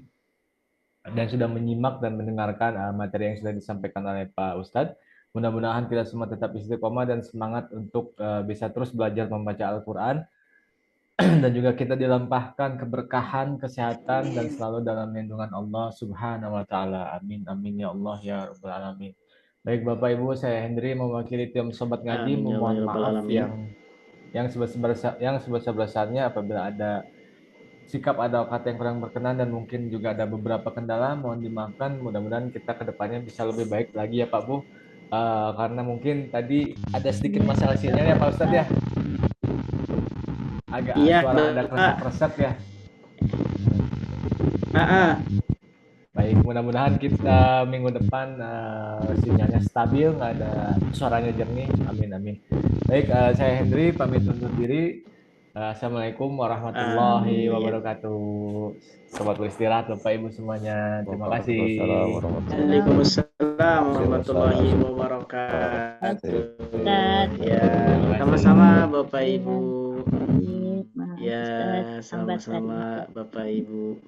dan sudah menyimak dan mendengarkan materi yang sudah disampaikan oleh Pak Ustadz. Mudah-mudahan kita semua tetap istiqomah dan semangat untuk bisa terus belajar membaca Al-Quran, dan juga kita dilimpahkan keberkahan, kesehatan, dan selalu dalam lindungan Allah Subhanahu wa Ta'ala. Amin amin ya Allah ya Rabbal alamin. Baik Bapak Ibu, saya Hendri mewakili tim Sobat Ngaji memohon maaf yang sebesar-besarnya apabila ada sikap atau kata yang kurang berkenan dan mungkin juga ada beberapa kendala, mohon dimaafkan. Mudah-mudahan kita kedepannya bisa lebih baik lagi ya Pak Bu. Karena mungkin tadi ada sedikit masalah sinyal ya Pak Ustadz ya. Agak suara ada kresek-kresek ya. Baik, mudah-mudahan kita minggu depan sinyalnya stabil, nggak ada suaranya jernih. Amin amin. Baik, saya Hendri pamit undur diri. Assalamualaikum warahmatullahi wabarakatuh. Sobat beristirahat Bapak Ibu semuanya. Terima kasih. Waalaikumsalam warahmatullahi wabarakatuh. Ya, sama-sama Bapak Ibu. Ya, sama-sama Bapak Ibu.